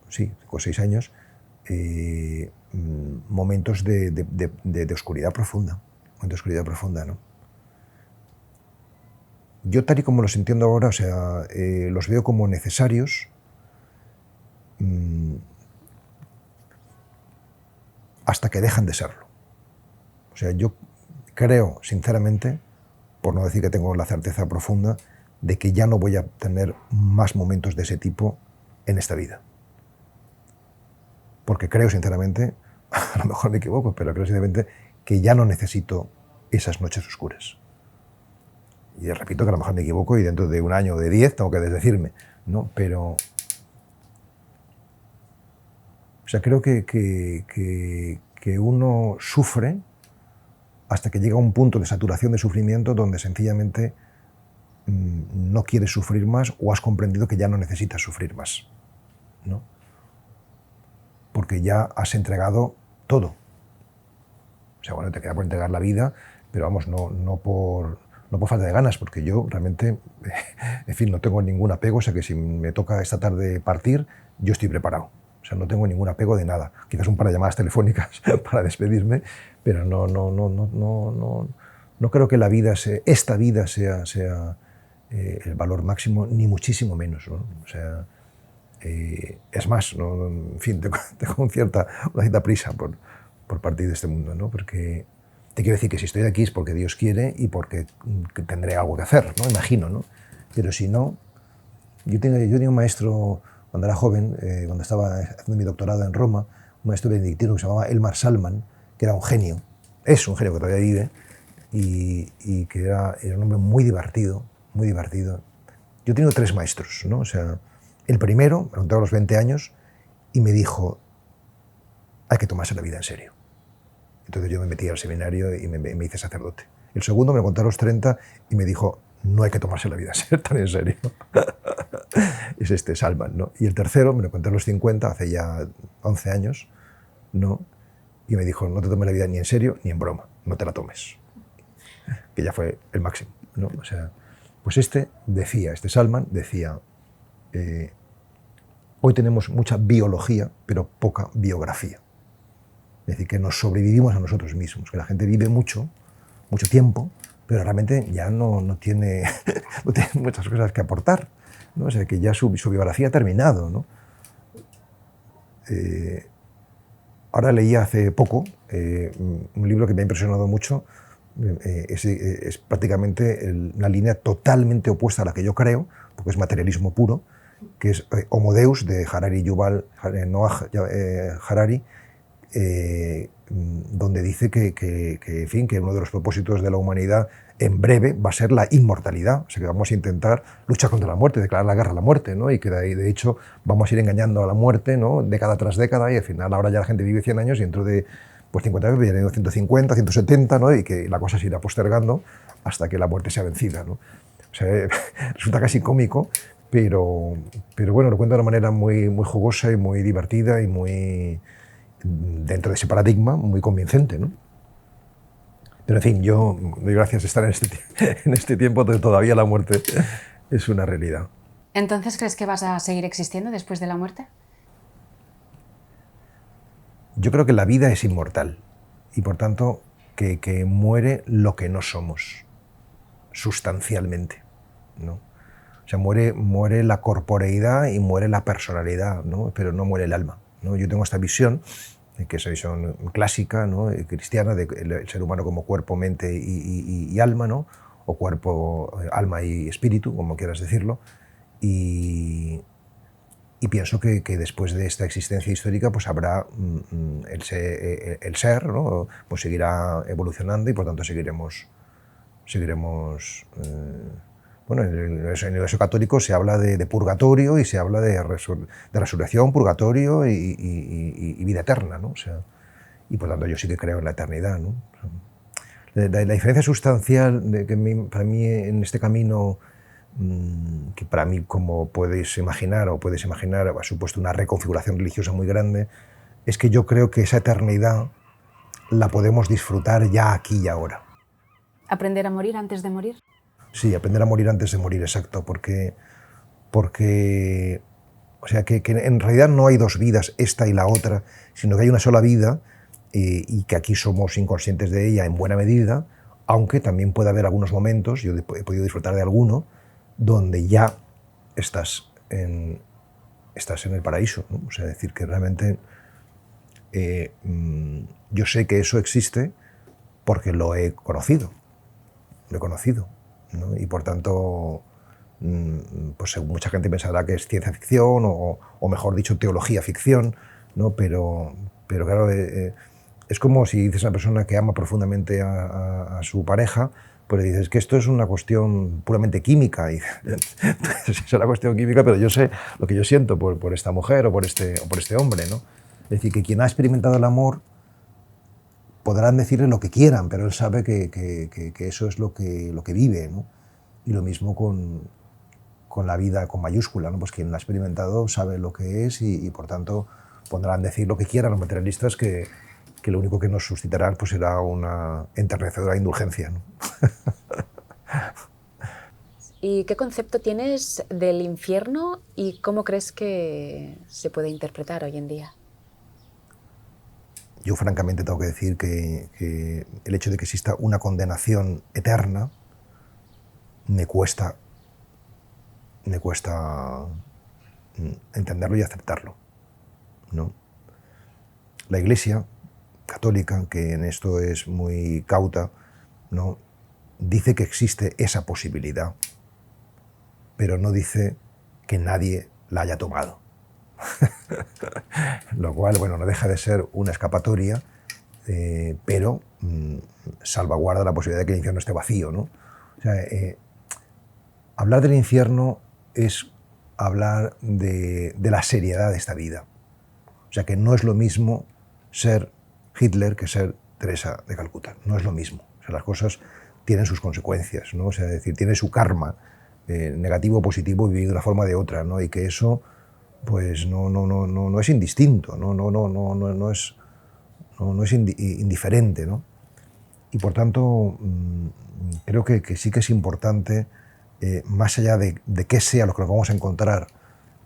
sí, 5 o 6 años, momentos de oscuridad profunda, ¿no? Yo, tal y como los entiendo ahora, o sea, los veo como necesarios hasta que dejan de serlo. O sea, yo creo, sinceramente, por no decir que tengo la certeza profunda, de que ya no voy a tener más momentos de ese tipo en esta vida. Porque creo, sinceramente, a lo mejor me equivoco, pero creo, sinceramente, que ya no necesito esas noches oscuras. Y repito que a lo mejor me equivoco y dentro de un año o de 10 tengo que desdecirme, ¿no? Pero... O sea, creo que uno sufre hasta que llega a un punto de saturación de sufrimiento donde sencillamente no quieres sufrir más o has comprendido que ya no necesitas sufrir más, ¿no? Porque ya has entregado todo. O sea, bueno, te queda por entregar la vida, pero vamos, no por falta de ganas, porque yo realmente, en fin, no tengo ningún apego, o sea que si me toca esta tarde partir, yo estoy preparado. O sea, no tengo ningún apego de nada. Quizás un par de llamadas telefónicas para despedirme, pero no creo que esta vida sea el valor máximo, ni muchísimo menos, ¿no? O sea, es más, ¿no? En fin, tengo una cierta prisa por partir de este mundo, ¿no? Porque te quiero decir que si estoy aquí es porque Dios quiere y porque tendré algo que hacer, ¿no? Imagino, ¿no? Pero si no, yo tenía un maestro cuando era joven, cuando estaba haciendo mi doctorado en Roma, un maestro benedictino que se llamaba Elmar Salman, que era un genio, es un genio que todavía vive, y que era un hombre muy divertido, muy divertido. Yo he tenido 3 maestros, ¿no? O sea, el primero, me lo encontré a los 20 años, y me dijo, hay que tomarse la vida en serio. Entonces yo me metí al seminario y me hice sacerdote. El segundo me lo conté a los 30 y me dijo, no hay que tomarse la vida tan en serio. Es Salman, ¿no? Y el tercero me lo conté a los 50, hace ya 11 años, ¿no? Y me dijo, no te tomes la vida ni en serio ni en broma, no te la tomes. Que ya fue el máximo, ¿no? O sea, pues Salman decía, hoy tenemos mucha biología, pero poca biografía. Es decir, que nos sobrevivimos a nosotros mismos, que la gente vive mucho tiempo, pero realmente ya no tiene muchas cosas que aportar, ¿no? O sea, que ya su biografía ha terminado, ¿no? Ahora leí hace poco un libro que me ha impresionado mucho, es prácticamente una línea totalmente opuesta a la que yo creo, porque es materialismo puro, que es Homo Deus, de Yuval Noah Harari, donde dice en fin, que uno de los propósitos de la humanidad en breve va a ser la inmortalidad, o sea que vamos a intentar luchar contra la muerte, declarar la guerra a la muerte, ¿no? Y que de hecho vamos a ir engañando a la muerte, ¿no? Década tras década, y al final ahora ya la gente vive 100 años y dentro de 50 años vienen 150, 170, ¿no? Y que la cosa se irá postergando hasta que la muerte sea vencida, ¿no? O sea, resulta casi cómico, pero bueno, lo cuenta de una manera muy jugosa y muy divertida y muy, dentro de ese paradigma, muy convincente, ¿no? Pero en fin, yo doy gracias de estar en este tiempo donde todavía la muerte es una realidad. ¿Entonces crees que vas a seguir existiendo después de la muerte? Yo creo que la vida es inmortal y por tanto que muere lo que no somos, sustancialmente, ¿no? O sea, muere la corporeidad y muere la personalidad, ¿no? Pero no muere el alma, ¿no? Yo tengo esta visión, que es una visión clásica, ¿no? Cristiana, del ser humano como cuerpo, mente y alma, ¿no? O cuerpo, alma y espíritu, como quieras decirlo, y pienso que después de esta existencia histórica pues habrá el ser, ¿no? Pues seguirá evolucionando y por tanto seguiremos bueno, en el universo católico se habla de purgatorio y se habla de resurrección, purgatorio y vida eterna, ¿no? O sea, y por tanto yo sí que creo en la eternidad, ¿no? La diferencia sustancial para mí en este camino, que para mí, como puedes imaginar, ha supuesto una reconfiguración religiosa muy grande, es que yo creo que esa eternidad la podemos disfrutar ya aquí y ahora. ¿Aprender a morir antes de morir? Sí, aprender a morir antes de morir, exacto, porque O sea, que en realidad no hay dos vidas, esta y la otra, sino que hay una sola vida y que aquí somos inconscientes de ella en buena medida, aunque también puede haber algunos momentos, yo he podido disfrutar de alguno, donde ya estás en el paraíso, ¿no? O sea, decir que realmente yo sé que eso existe porque lo he conocido, ¿no? Y por tanto, pues mucha gente pensará que es ciencia ficción o mejor dicho, teología ficción, ¿no? Pero claro, es como si dices a una persona que ama profundamente a su pareja, pues le dices que esto es una cuestión puramente química. Y es una cuestión química, pero yo sé lo que yo siento por esta mujer o por este hombre, ¿no? Es decir, que quien ha experimentado el amor podrán decirle lo que quieran, pero él sabe que eso es lo que vive, ¿no? Y lo mismo con la vida con mayúscula, ¿no? Pues quien la ha experimentado sabe lo que es y por tanto podrán decir lo que quieran los materialistas que lo único que nos suscitarán pues será una enternecedora indulgencia, ¿no? ¿Y qué concepto tienes del infierno y cómo crees que se puede interpretar hoy en día? Yo francamente tengo que decir que el hecho de que exista una condenación eterna me cuesta entenderlo y aceptarlo, ¿no? La Iglesia católica, que en esto es muy cauta, ¿no?, dice que existe esa posibilidad, pero no dice que nadie la haya tomado. Lo cual, bueno, no deja de ser una escapatoria, pero salvaguarda la posibilidad de que el infierno esté vacío, ¿no? O sea, hablar del infierno es hablar de la seriedad de esta vida. O sea, que no es lo mismo ser Hitler que ser Teresa de Calcuta. No es lo mismo. O sea, las cosas tienen sus consecuencias, ¿no? O sea, es decir, tiene su karma, negativo o positivo, vivido de una forma o de otra, ¿no? Y que eso pues no es indistinto, no es indiferente, ¿no? Y por tanto, creo que sí que es importante, más allá de qué sea lo que nos vamos a encontrar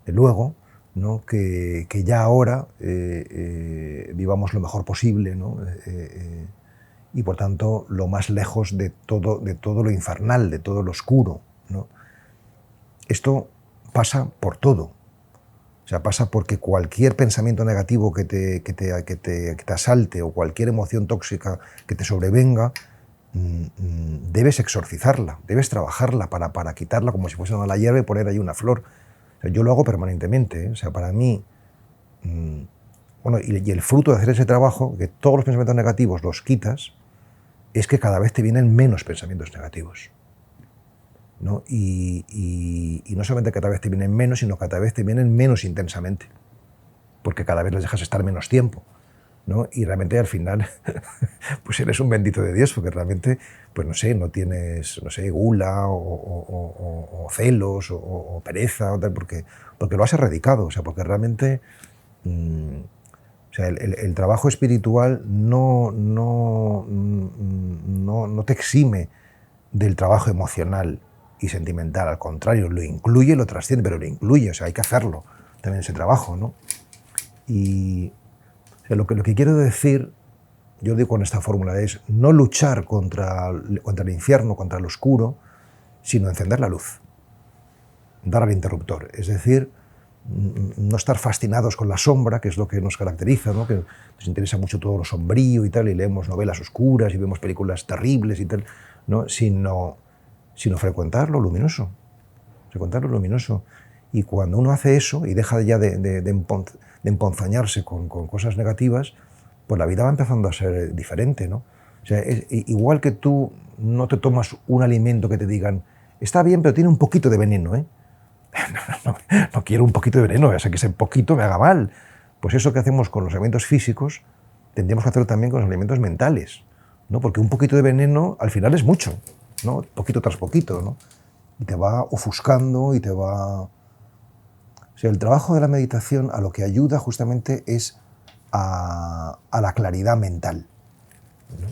luego, ¿no?, que ya ahora vivamos lo mejor posible, ¿no? Y por tanto lo más lejos de todo lo infernal, de todo lo oscuro, ¿no? Esto pasa por todo. O sea, pasa porque cualquier pensamiento negativo que te asalte o cualquier emoción tóxica que te sobrevenga, debes exorcizarla, debes trabajarla para quitarla como si fuese una mala hierba y poner ahí una flor. O sea, yo lo hago permanentemente, ¿eh? O sea, para mí, bueno, y el fruto de hacer ese trabajo, que todos los pensamientos negativos los quitas, es que cada vez te vienen menos pensamientos negativos, ¿no? Y no solamente cada vez te vienen menos, sino cada vez te vienen menos intensamente, porque cada vez les dejas estar menos tiempo, ¿no? Y realmente al final pues eres un bendito de Dios, porque realmente, pues no sé, no tienes, no sé, gula o celos o pereza, o tal, porque lo has erradicado, o sea, porque realmente o sea, el trabajo espiritual no te exime del trabajo emocional y sentimental, al contrario, lo incluye, lo trasciende, pero lo incluye, o sea, hay que hacerlo también ese trabajo, ¿no? Y o sea, lo que quiero decir, yo digo con esta fórmula, es no luchar contra el infierno, contra el oscuro, sino encender la luz, dar al interruptor, es decir, no estar fascinados con la sombra, que es lo que nos caracteriza, ¿no? Que nos interesa mucho todo lo sombrío y tal, y leemos novelas oscuras y vemos películas terribles y tal, ¿no? Sino frecuentar lo luminoso, Y cuando uno hace eso y deja ya de emponzoñarse con cosas negativas, pues la vida va empezando a ser diferente, ¿no? O sea, igual que tú no te tomas un alimento que te digan, está bien, pero tiene un poquito de veneno, ¿eh? No quiero un poquito de veneno, ya sé que ese poquito me haga mal. Pues eso que hacemos con los alimentos físicos, tendríamos que hacerlo también con los alimentos mentales, ¿no? Porque un poquito de veneno al final es mucho, ¿no? Poquito tras poquito, ¿no? Y te va ofuscando y te va... O sea, el trabajo de la meditación a lo que ayuda justamente es a la claridad mental, ¿no?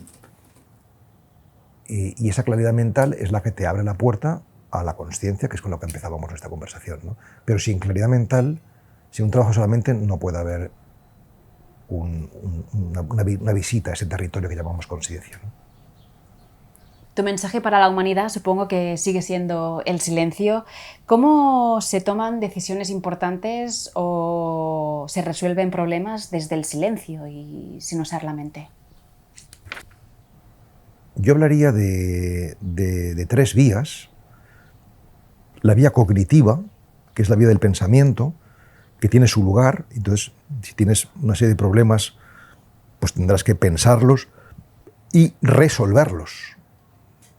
Y esa claridad mental es la que te abre la puerta a la consciencia, que es con lo que empezábamos esta conversación, ¿no? Pero sin claridad mental Sin un trabajo solamente no puede haber una visita a ese territorio que llamamos conciencia, ¿no? Tu mensaje para la humanidad supongo que sigue siendo el silencio. ¿Cómo se toman decisiones importantes o se resuelven problemas desde el silencio y sin usar la mente? Yo hablaría de 3 vías. La vía cognitiva, que es la vía del pensamiento, que tiene su lugar. Entonces, si tienes una serie de problemas, pues tendrás que pensarlos y resolverlos,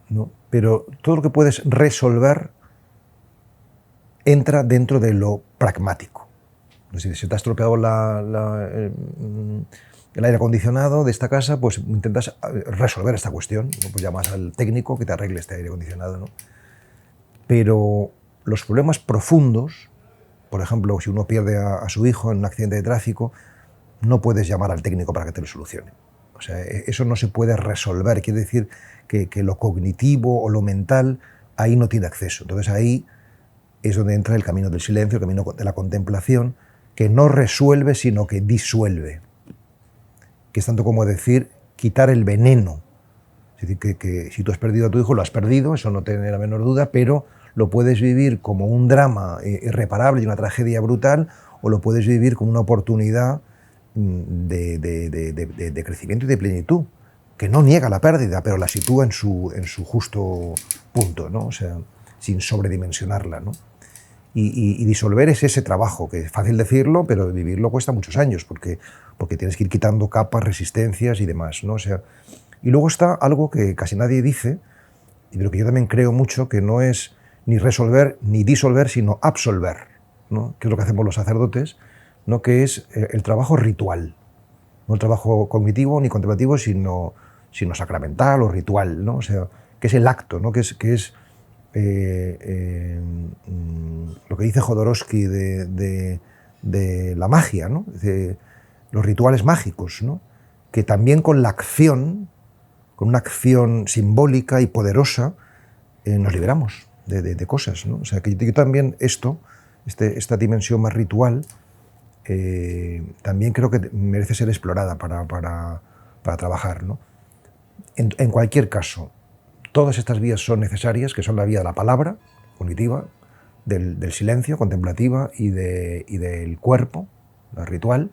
¿no? Pero todo lo que puedes resolver entra dentro de lo pragmático. Es decir, si te ha estropeado el aire acondicionado de esta casa, pues intentas resolver esta cuestión, ¿no? Pues llamas al técnico que te arregle este aire acondicionado, ¿no? Pero los problemas profundos, por ejemplo, si uno pierde a su hijo en un accidente de tráfico, no puedes llamar al técnico para que te lo solucione. O sea, eso no se puede resolver. Quiere decir que lo cognitivo o lo mental ahí no tiene acceso. Entonces ahí es donde entra el camino del silencio, el camino de la contemplación, que no resuelve, sino que disuelve. Que es tanto como decir quitar el veneno. Es decir, que si tú has perdido a tu hijo, lo has perdido, eso no tiene la menor duda, pero lo puedes vivir como un drama irreparable y una tragedia brutal, o lo puedes vivir como una oportunidad de crecimiento y de plenitud, que no niega la pérdida, pero la sitúa en su justo punto, ¿no? O sea, sin sobredimensionarla, ¿no? Y disolver es ese trabajo, que es fácil decirlo, pero vivirlo cuesta muchos años, porque tienes que ir quitando capas, resistencias y demás, ¿no? O sea, y luego está algo que casi nadie dice, pero que yo también creo mucho, que no es ni resolver ni disolver, sino absolver, ¿no? Que es lo que hacemos los sacerdotes, ¿no? Que es el trabajo ritual, no el trabajo cognitivo ni contemplativo, sino sacramental o ritual, ¿no? O sea, que es el acto, ¿no? que es lo que dice Jodorowsky de la magia, ¿no? De los rituales mágicos, ¿no? Que también con la acción, con una acción simbólica y poderosa, nos liberamos de cosas, ¿no? O sea, que yo también esta dimensión más ritual, también creo que merece ser explorada para trabajar, ¿no? En cualquier caso, todas estas vías son necesarias, que son la vía de la palabra cognitiva, del silencio, contemplativa y del cuerpo, la ritual,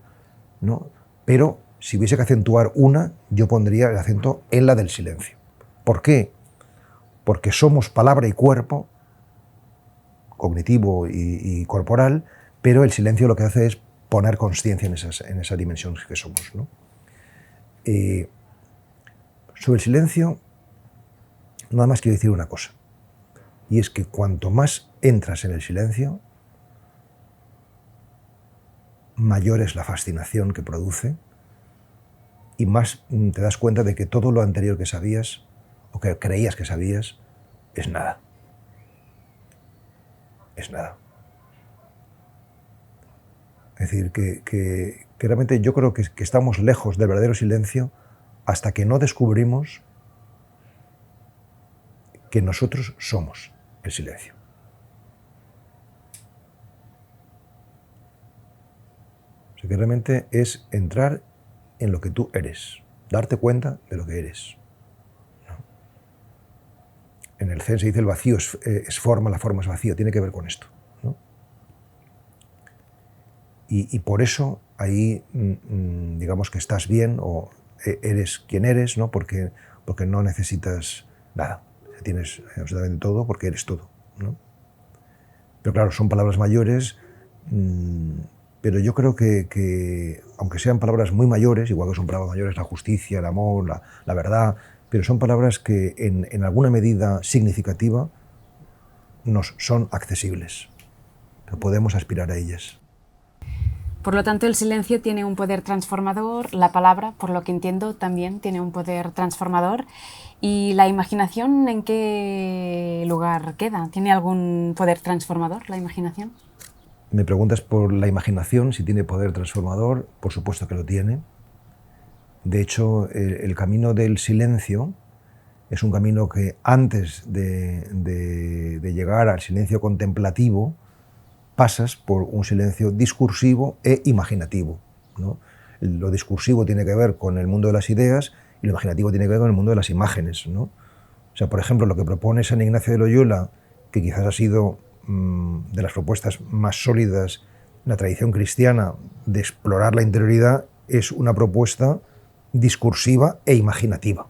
¿no? Pero si hubiese que acentuar una, yo pondría el acento en la del silencio. ¿Por qué? Porque somos palabra y cuerpo, cognitivo y corporal, pero el silencio lo que hace es poner consciencia en esa dimensión que somos, ¿no? Sobre el silencio, nada más quiero decir una cosa, y es que cuanto más entras en el silencio, mayor es la fascinación que produce y más te das cuenta de que todo lo anterior que sabías o que creías que sabías es nada. Es nada. Es decir, que realmente yo creo que estamos lejos del verdadero silencio hasta que no descubrimos que nosotros somos el silencio. O sea, que realmente es entrar en lo que tú eres, darte cuenta de lo que eres, ¿no? En el Zen se dice el vacío es forma, la forma es vacío, tiene que ver con esto, ¿no? Y por eso ahí, digamos que estás bien o eres quien eres, ¿no? Porque no necesitas nada, tienes absolutamente todo porque eres todo, ¿no? Pero claro, son palabras mayores, pero yo creo que aunque sean palabras muy mayores, igual que son palabras mayores la justicia, el amor, la verdad, pero son palabras que en alguna medida significativa nos son accesibles, pero podemos aspirar a ellas. Por lo tanto, el silencio tiene un poder transformador, la palabra, por lo que entiendo, también tiene un poder transformador. ¿Y la imaginación en qué lugar queda? ¿Tiene algún poder transformador la imaginación? Me preguntas por la imaginación, si tiene poder transformador. Por supuesto que lo tiene. De hecho, el camino del silencio es un camino que antes de llegar al silencio contemplativo, pasas por un silencio discursivo e imaginativo, ¿no? Lo discursivo tiene que ver con el mundo de las ideas y lo imaginativo tiene que ver con el mundo de las imágenes, ¿no? O sea, por ejemplo, lo que propone San Ignacio de Loyola, que quizás ha sido de las propuestas más sólidas en la tradición cristiana de explorar la interioridad, es una propuesta discursiva e imaginativa.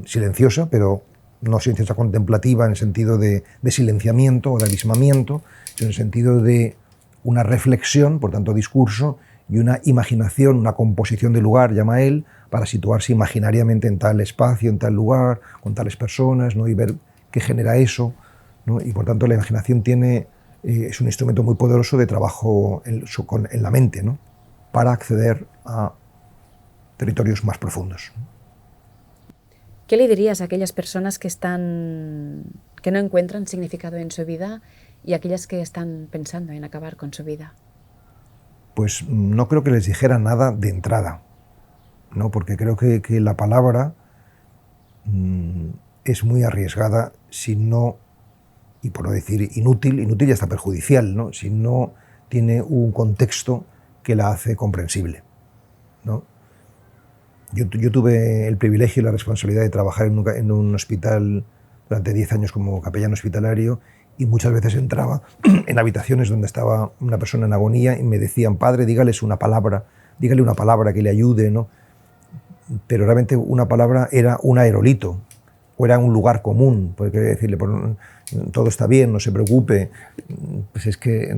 Silenciosa, pero no silenciosa contemplativa en el sentido de silenciamiento o de abismamiento, sino en el sentido de una reflexión, por tanto discurso, y una imaginación, una composición de lugar, llama él, para situarse imaginariamente en tal espacio, en tal lugar, con tales personas, ¿no? Y ver qué genera eso, ¿no? Y por tanto la imaginación es un instrumento muy poderoso de trabajo en la mente, ¿no? Para acceder a territorios más profundos. ¿Qué le dirías a aquellas personas que no encuentran significado en su vida y a aquellas que están pensando en acabar con su vida? Pues no creo que les dijera nada de entrada, ¿no? Porque creo que la palabra es muy arriesgada si no, y por no decir inútil y hasta perjudicial, ¿no? Si no tiene un contexto que la hace comprensible, ¿no? Yo tuve el privilegio y la responsabilidad de trabajar en un hospital durante 10 años como capellán hospitalario, y muchas veces entraba en habitaciones donde estaba una persona en agonía y me decían: padre, dígale una palabra que le ayude, ¿no? Pero realmente una palabra era un aerolito, o era un lugar común, porque decirle, pues, todo está bien, no se preocupe, pues es que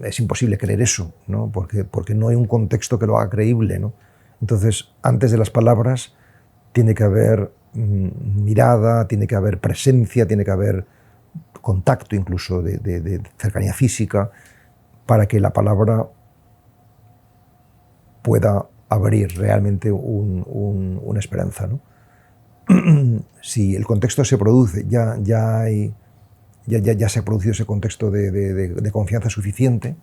es imposible creer eso, ¿no? Porque no hay un contexto que lo haga creíble, ¿no? Entonces, antes de las palabras tiene que haber mirada, tiene que haber presencia, tiene que haber contacto incluso de cercanía física, para que la palabra pueda abrir realmente una esperanza, ¿no? Si el contexto se produce, ya se ha producido ese contexto de confianza suficiente,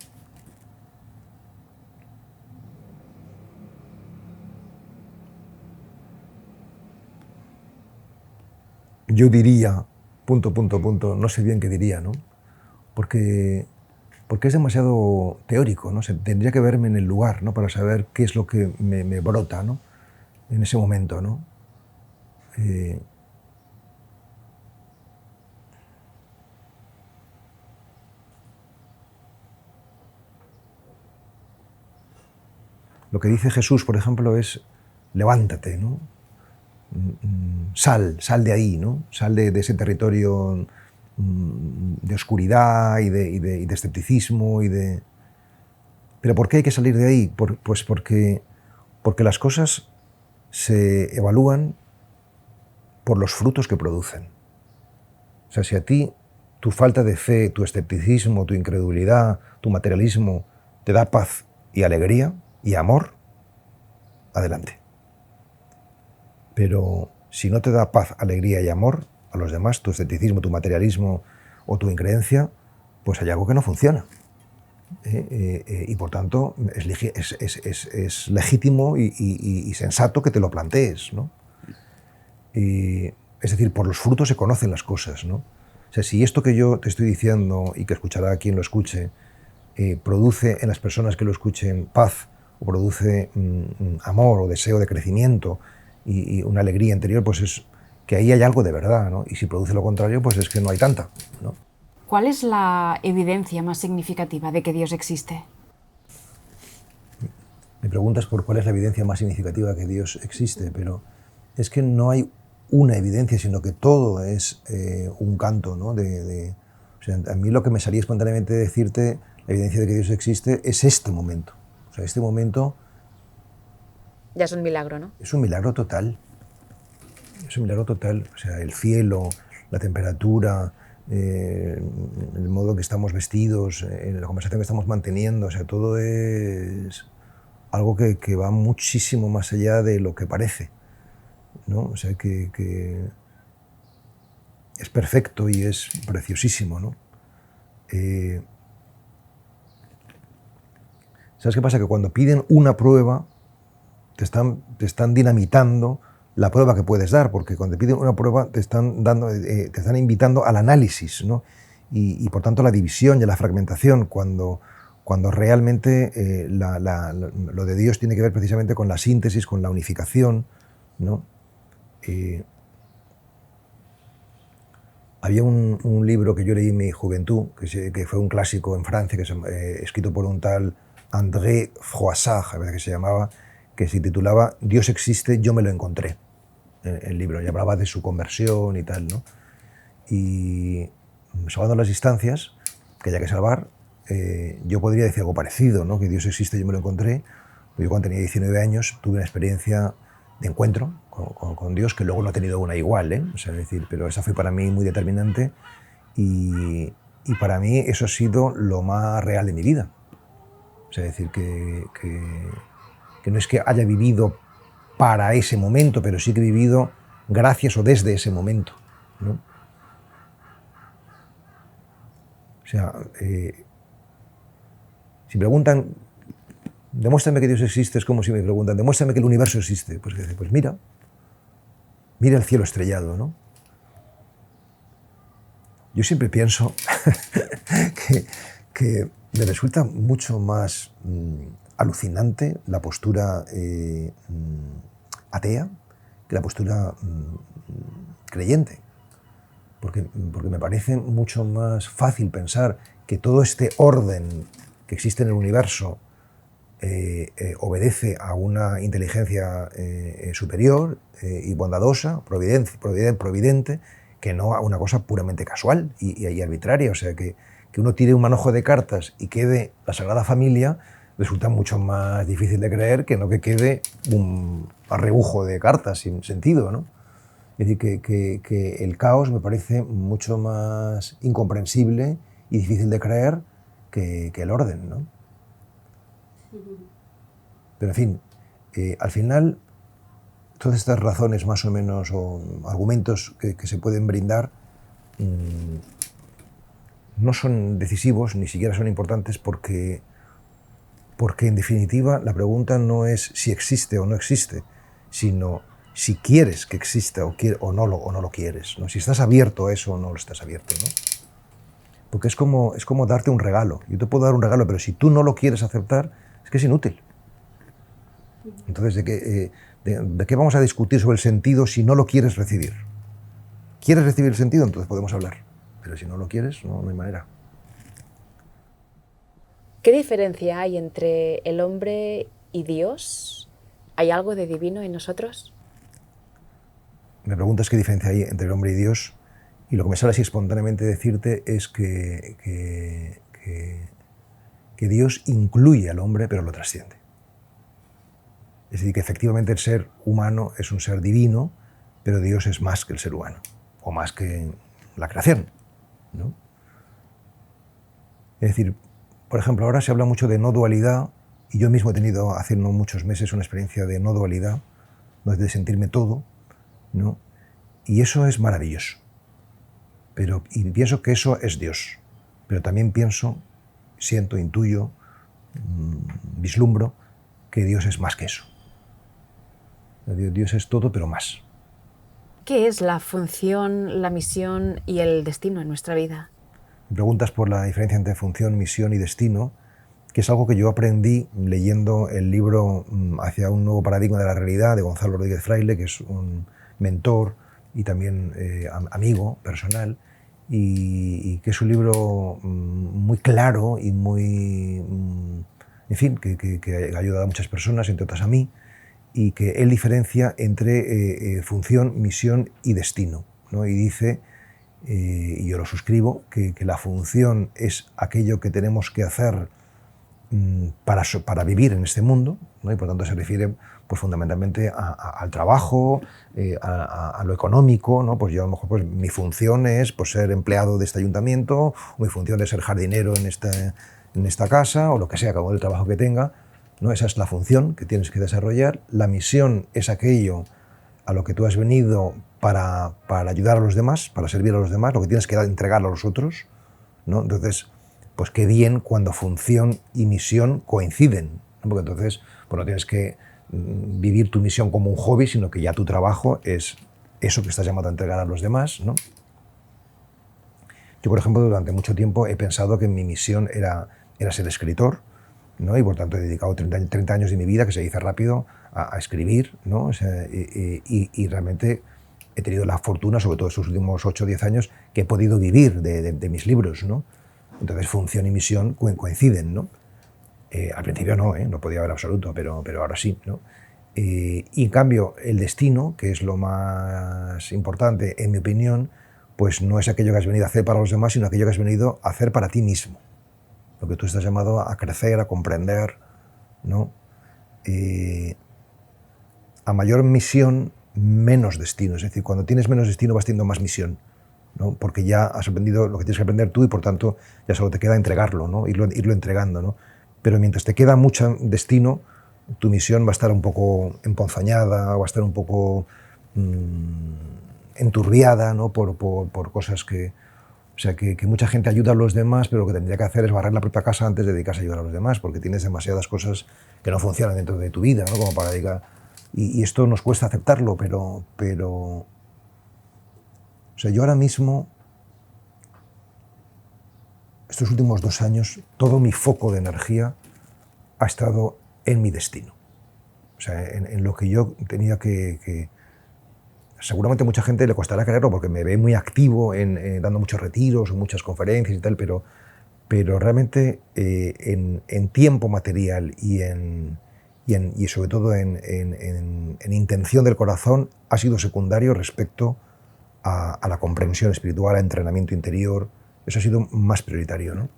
yo diría, no sé bien qué diría, ¿no? Porque es demasiado teórico, ¿no? O sea, tendría que verme en el lugar, ¿no? Para saber qué es lo que me brota, ¿no? En ese momento, ¿no? Lo que dice Jesús, por ejemplo, es: levántate, ¿no? Sal de ahí, ¿no? Sal de ese territorio de oscuridad y de escepticismo ¿Pero por qué hay que salir de ahí? Pues porque las cosas se evalúan por los frutos que producen. O sea, si a ti tu falta de fe, tu escepticismo, tu incredulidad, tu materialismo te da paz y alegría y amor, adelante. Pero si no te da paz, alegría y amor a los demás, tu escepticismo, tu materialismo o tu increencia, pues hay algo que no funciona. Y por tanto es legítimo y sensato que te lo plantees, ¿no? Es decir, por los frutos se conocen las cosas, ¿no? O sea, si esto que yo te estoy diciendo y que escuchará quien lo escuche produce en las personas que lo escuchen paz, o produce amor o deseo de crecimiento y una alegría interior, pues es que ahí hay algo de verdad, ¿no? Y si produce lo contrario, pues es que no hay tanta, ¿no? ¿Cuál es la evidencia más significativa de que Dios existe? Me preguntas por cuál es la evidencia más significativa de que Dios existe, pero es que no hay una evidencia, sino que todo es un canto, ¿no? O sea, a mí lo que me salía espontáneamente de decirte, la evidencia de que Dios existe, es este momento. O sea, este momento... Ya es un milagro, ¿no? Es un milagro total. Es un milagro total. O sea, el cielo, la temperatura, el modo en que estamos vestidos, la conversación que estamos manteniendo, o sea, todo es algo que va muchísimo más allá de lo que parece, ¿no? O sea, que es perfecto y es preciosísimo, ¿no? ¿Sabes qué pasa? Que cuando piden una prueba, te están dinamitando la prueba que puedes dar, porque cuando te piden una prueba te están invitando al análisis, ¿no? y por tanto la división y la fragmentación, cuando realmente lo de Dios tiene que ver precisamente con la síntesis, con la unificación, ¿no? Había un libro que yo leí en mi juventud, que fue un clásico en Francia, escrito por un tal André Froissart, a veces que se llamaba, que se titulaba Dios existe, yo me lo encontré. El libro, y hablaba de su conversión y tal, ¿no? Y salvando las distancias, que haya que salvar, yo podría decir algo parecido, ¿no? Que Dios existe, yo me lo encontré. Yo cuando tenía 19 años tuve una experiencia de encuentro con Dios, que luego no he tenido una igual, ¿eh? O sea, es decir, pero esa fue para mí muy determinante y para mí eso ha sido lo más real de mi vida. O sea, es decir, que no es que haya vivido para ese momento, pero sí que he vivido gracias o desde ese momento, ¿no? O sea, si preguntan, demuéstrame que Dios existe, es como si me preguntan, demuéstrame que el universo existe. Pues mira el cielo estrellado, ¿no? Yo siempre pienso que me resulta mucho más alucinante la postura atea que la postura creyente. Porque me parece mucho más fácil pensar que todo este orden que existe en el universo obedece a una inteligencia superior y bondadosa, providente, que no a una cosa puramente casual y arbitraria. O sea, que uno tire un manojo de cartas y quede la Sagrada Familia resulta mucho más difícil de creer que no que quede un arrebujo de cartas sin sentido, ¿no? Es decir, que el caos me parece mucho más incomprensible y difícil de creer que el orden, ¿no? Pero en fin, al final, todas estas razones más o menos, o argumentos que se pueden brindar, no son decisivos, ni siquiera son importantes, porque en definitiva la pregunta no es si existe o no existe, sino si quieres que exista o no lo quieres, ¿no? Si estás abierto a eso o no lo estás abierto, ¿no? Porque es como darte un regalo. Yo te puedo dar un regalo, pero si tú no lo quieres aceptar, es que es inútil. Entonces, ¿de qué vamos a discutir sobre el sentido si no lo quieres recibir? ¿Quieres recibir el sentido? Entonces podemos hablar. Pero si no lo quieres, no hay manera. ¿Qué diferencia hay entre el hombre y Dios? ¿Hay algo de divino en nosotros? Me preguntas qué diferencia hay entre el hombre y Dios, y lo que me sale así espontáneamente decirte es que Dios incluye al hombre, pero lo trasciende. Es decir, que efectivamente el ser humano es un ser divino, pero Dios es más que el ser humano, o más que la creación, ¿no? Es decir, por ejemplo, ahora se habla mucho de no dualidad, y yo mismo he tenido hace no muchos meses una experiencia de no dualidad, de sentirme todo, ¿no? Y eso es maravilloso. Y pienso que eso es Dios. Pero también siento, intuyo, vislumbro que Dios es más que eso. Dios es todo, pero más. ¿Qué es la función, la misión y el destino en nuestra vida? Me preguntas por la diferencia entre función, misión y destino, que es algo que yo aprendí leyendo el libro Hacia un nuevo paradigma de la realidad, de Gonzalo Rodríguez Fraile, que es un mentor y también amigo personal, y que es un libro muy claro y muy, en fin, que ha ayudado a muchas personas, entre otras a mí, y que él diferencia entre función, misión y destino, ¿no? Y dice, y yo lo suscribo, que la función es aquello que tenemos que hacer para vivir en este mundo, ¿no? Y por tanto se refiere pues, fundamentalmente al trabajo, a lo económico, ¿no? Pues yo a lo mejor pues, mi función es pues, ser empleado de este ayuntamiento, o mi función es ser jardinero en esta casa, o lo que sea, cada uno del trabajo que tenga, ¿no? Esa es la función que tienes que desarrollar. La misión es aquello a lo que tú has venido para ayudar a los demás, para servir a los demás, lo que tienes que entregar a los otros, ¿no? Entonces, pues qué bien cuando función y misión coinciden, ¿no? Porque entonces pues no tienes que vivir tu misión como un hobby, sino que ya tu trabajo es eso que estás llamado a entregar a los demás, ¿no? Yo, por ejemplo, durante mucho tiempo he pensado que mi misión era ser escritor, ¿no? Y por tanto he dedicado 30 años de mi vida, que se dice rápido, a escribir, ¿no? O sea, y realmente he tenido la fortuna, sobre todo estos últimos 8 o 10 años, que he podido vivir de mis libros, ¿no? Entonces función y misión coinciden, ¿no? Al principio no, no podía haber absoluto, pero ahora sí, ¿no? Y en cambio, el destino, que es lo más importante, en mi opinión, pues no es aquello que has venido a hacer para los demás, sino aquello que has venido a hacer para ti mismo. Lo que tú estás llamado a crecer, a comprender, ¿no? A mayor misión, menos destino. Es decir, cuando tienes menos destino vas teniendo más misión, ¿no? Porque ya has aprendido lo que tienes que aprender tú y por tanto ya solo te queda entregarlo, ¿no? Irlo entregando, ¿no? Pero mientras te queda mucho destino, tu misión va a estar un poco emponzoñada, va a estar un poco enturbiada, ¿no? por cosas que... O sea, que mucha gente ayuda a los demás, pero lo que tendría que hacer es barrer la propia casa antes de dedicarse a ayudar a los demás, porque tienes demasiadas cosas que no funcionan dentro de tu vida, ¿no? Como para dedicar... Y esto nos cuesta aceptarlo, pero... O sea, yo ahora mismo, estos últimos 2 años, todo mi foco de energía ha estado en mi destino. O sea, en lo que yo tenía que... Seguramente a mucha gente le costará creerlo porque me ve muy activo dando muchos retiros o muchas conferencias y tal, pero realmente en tiempo material y sobre todo en intención del corazón ha sido secundario respecto a la comprensión espiritual, a entrenamiento interior. Eso ha sido más prioritario, ¿no?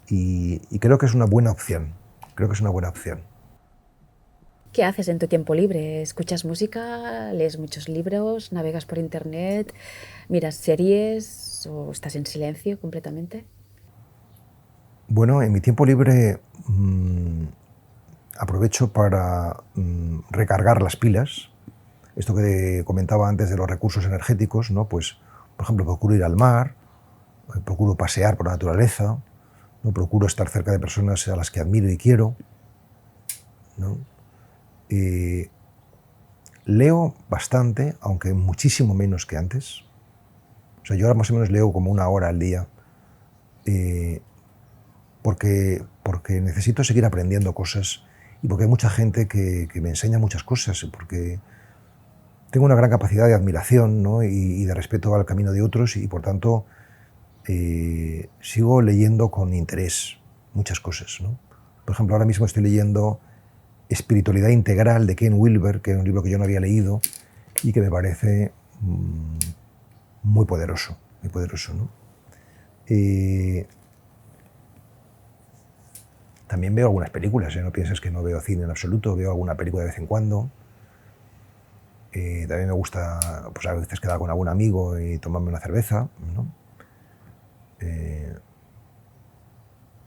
Y creo que es una buena opción. Creo que es una buena opción. ¿Qué haces en tu tiempo libre? ¿Escuchas música? ¿Lees muchos libros? ¿Navegas por internet? ¿Miras series? ¿O estás en silencio completamente? Bueno, en mi tiempo libre aprovecho para recargar las pilas. Esto que comentaba antes de los recursos energéticos, ¿no? Pues, por ejemplo, procuro ir al mar, procuro pasear por la naturaleza, ¿no? Procuro estar cerca de personas a las que admiro y quiero, ¿no? Leo bastante, aunque muchísimo menos que antes. O sea, yo ahora más o menos leo como 1 hora al día, porque necesito seguir aprendiendo cosas y porque hay mucha gente que me enseña muchas cosas, porque tengo una gran capacidad de admiración, ¿no? y de respeto al camino de otros y por tanto sigo leyendo con interés muchas cosas, ¿no? Por ejemplo, ahora mismo estoy leyendo Espiritualidad Integral de Ken Wilber, que es un libro que yo no había leído y que me parece muy poderoso, ¿no? También veo algunas películas, no pienses que no veo cine en absoluto, veo alguna película de vez en cuando. También me gusta, pues a veces quedar con algún amigo y tomarme una cerveza, ¿no?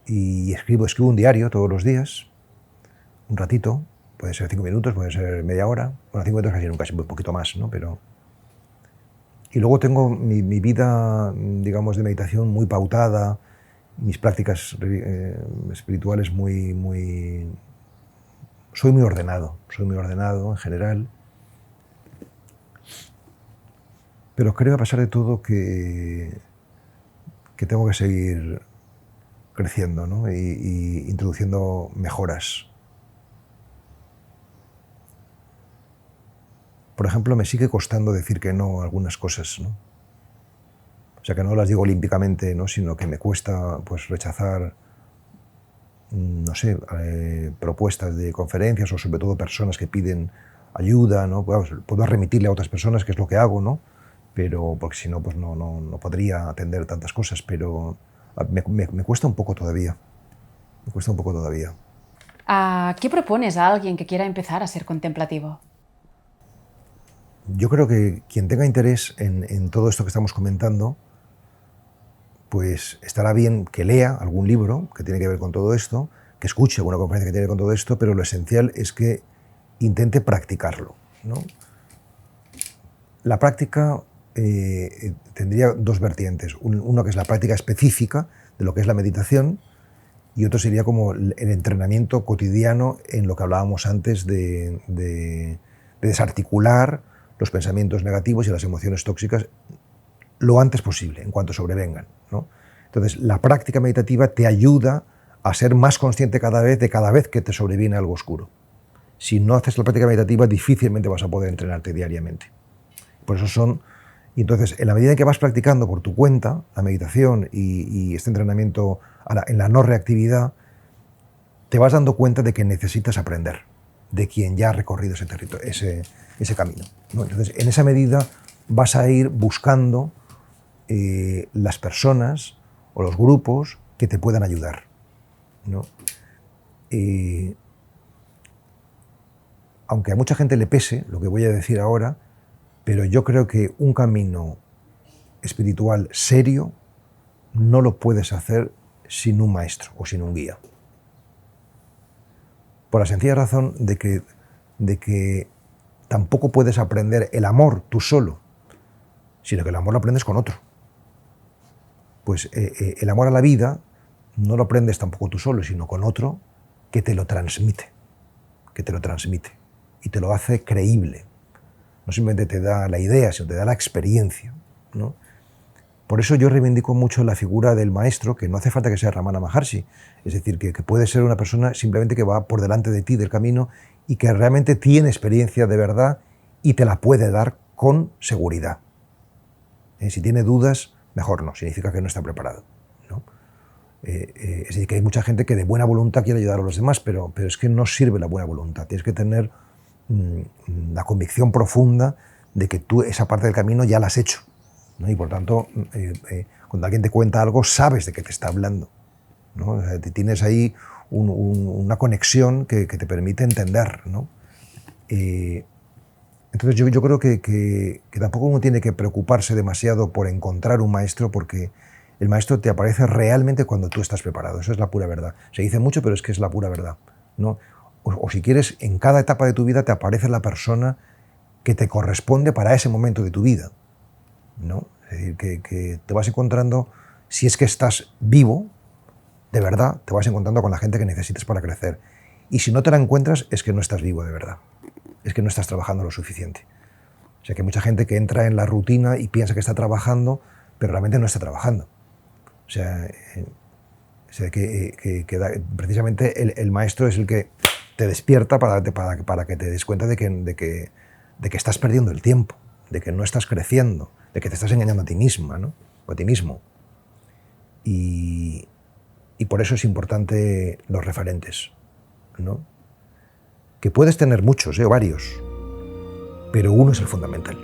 Y escribo un diario todos los días, un ratito, puede ser 5 minutos, puede ser media hora, bueno, 5 minutos casi nunca, siempre un poquito más, ¿no? Pero... Y luego tengo mi vida, digamos, de meditación muy pautada, mis prácticas espirituales Soy muy ordenado en general, pero creo a pesar de todo que tengo que seguir creciendo, ¿no? y introduciendo mejoras. Por ejemplo, me sigue costando decir que no a algunas cosas, ¿no? O sea, que no las digo olímpicamente, ¿no? Sino que me cuesta pues, rechazar, no sé, propuestas de conferencias o sobre todo personas que piden ayuda, ¿no? Puedo remitirle a otras personas, que es lo que hago, ¿no? Pero, porque si no, pues no podría atender tantas cosas, pero me cuesta un poco todavía. ¿Qué propones a alguien que quiera empezar a ser contemplativo? Yo creo que quien tenga interés en todo esto que estamos comentando, pues estará bien que lea algún libro que tiene que ver con todo esto, que escuche alguna conferencia que tiene que ver con todo esto, pero lo esencial es que intente practicarlo, ¿no? La práctica tendría 2 vertientes. Una que es la práctica específica de lo que es la meditación y otro sería como el entrenamiento cotidiano en lo que hablábamos antes de desarticular los pensamientos negativos y las emociones tóxicas lo antes posible, en cuanto sobrevengan, ¿no? Entonces, la práctica meditativa te ayuda a ser más consciente cada vez que te sobreviene algo oscuro. Si no haces la práctica meditativa, difícilmente vas a poder entrenarte diariamente. Por eso son... Y entonces, en la medida en que vas practicando por tu cuenta la meditación y este entrenamiento en la no reactividad, te vas dando cuenta de que necesitas aprender de quien ya ha recorrido ese camino, ¿no? Entonces, en esa medida vas a ir buscando las personas o los grupos que te puedan ayudar, ¿no? Aunque a mucha gente le pese lo que voy a decir ahora, pero yo creo que un camino espiritual serio no lo puedes hacer sin un maestro o sin un guía. Por la sencilla razón de que tampoco puedes aprender el amor tú solo, sino que el amor lo aprendes con otro. Pues el amor a la vida no lo aprendes tampoco tú solo, sino con otro que te lo transmite, y te lo hace creíble. No simplemente te da la idea, sino te da la experiencia, ¿no? Por eso yo reivindico mucho la figura del maestro, que no hace falta que sea Ramana Maharshi, es decir, que puede ser una persona simplemente que va por delante de ti del camino y que realmente tiene experiencia de verdad y te la puede dar con seguridad. Si tiene dudas, mejor no, significa que no está preparado, ¿no? Es decir, que hay mucha gente que de buena voluntad quiere ayudar a los demás, pero es que no sirve la buena voluntad, tienes que tener la convicción profunda de que tú esa parte del camino ya la has hecho, ¿no? Y por tanto, cuando alguien te cuenta algo, sabes de qué te está hablando, ¿no? O sea, tienes ahí una conexión que te permite entender, ¿no? Entonces yo creo que tampoco uno tiene que preocuparse demasiado por encontrar un maestro, porque el maestro te aparece realmente cuando tú estás preparado. Eso es la pura verdad. Se dice mucho, pero es que es la pura verdad, ¿no? O si quieres, en cada etapa de tu vida te aparece la persona que te corresponde para ese momento de tu vida, ¿no? Es decir, que te vas encontrando, si es que estás vivo, de verdad, te vas encontrando con la gente que necesitas para crecer. Y si no te la encuentras, es que no estás vivo de verdad. Es que no estás trabajando lo suficiente. O sea, que hay mucha gente que entra en la rutina y piensa que está trabajando, pero realmente no está trabajando. O sea, precisamente el maestro es el que te despierta para que te des cuenta de que estás perdiendo el tiempo, de que no estás creciendo, de que te estás engañando a ti misma, ¿no? O a ti mismo. Y por eso es importante los referentes, ¿no? Que puedes tener muchos, o varios, pero uno es el fundamental.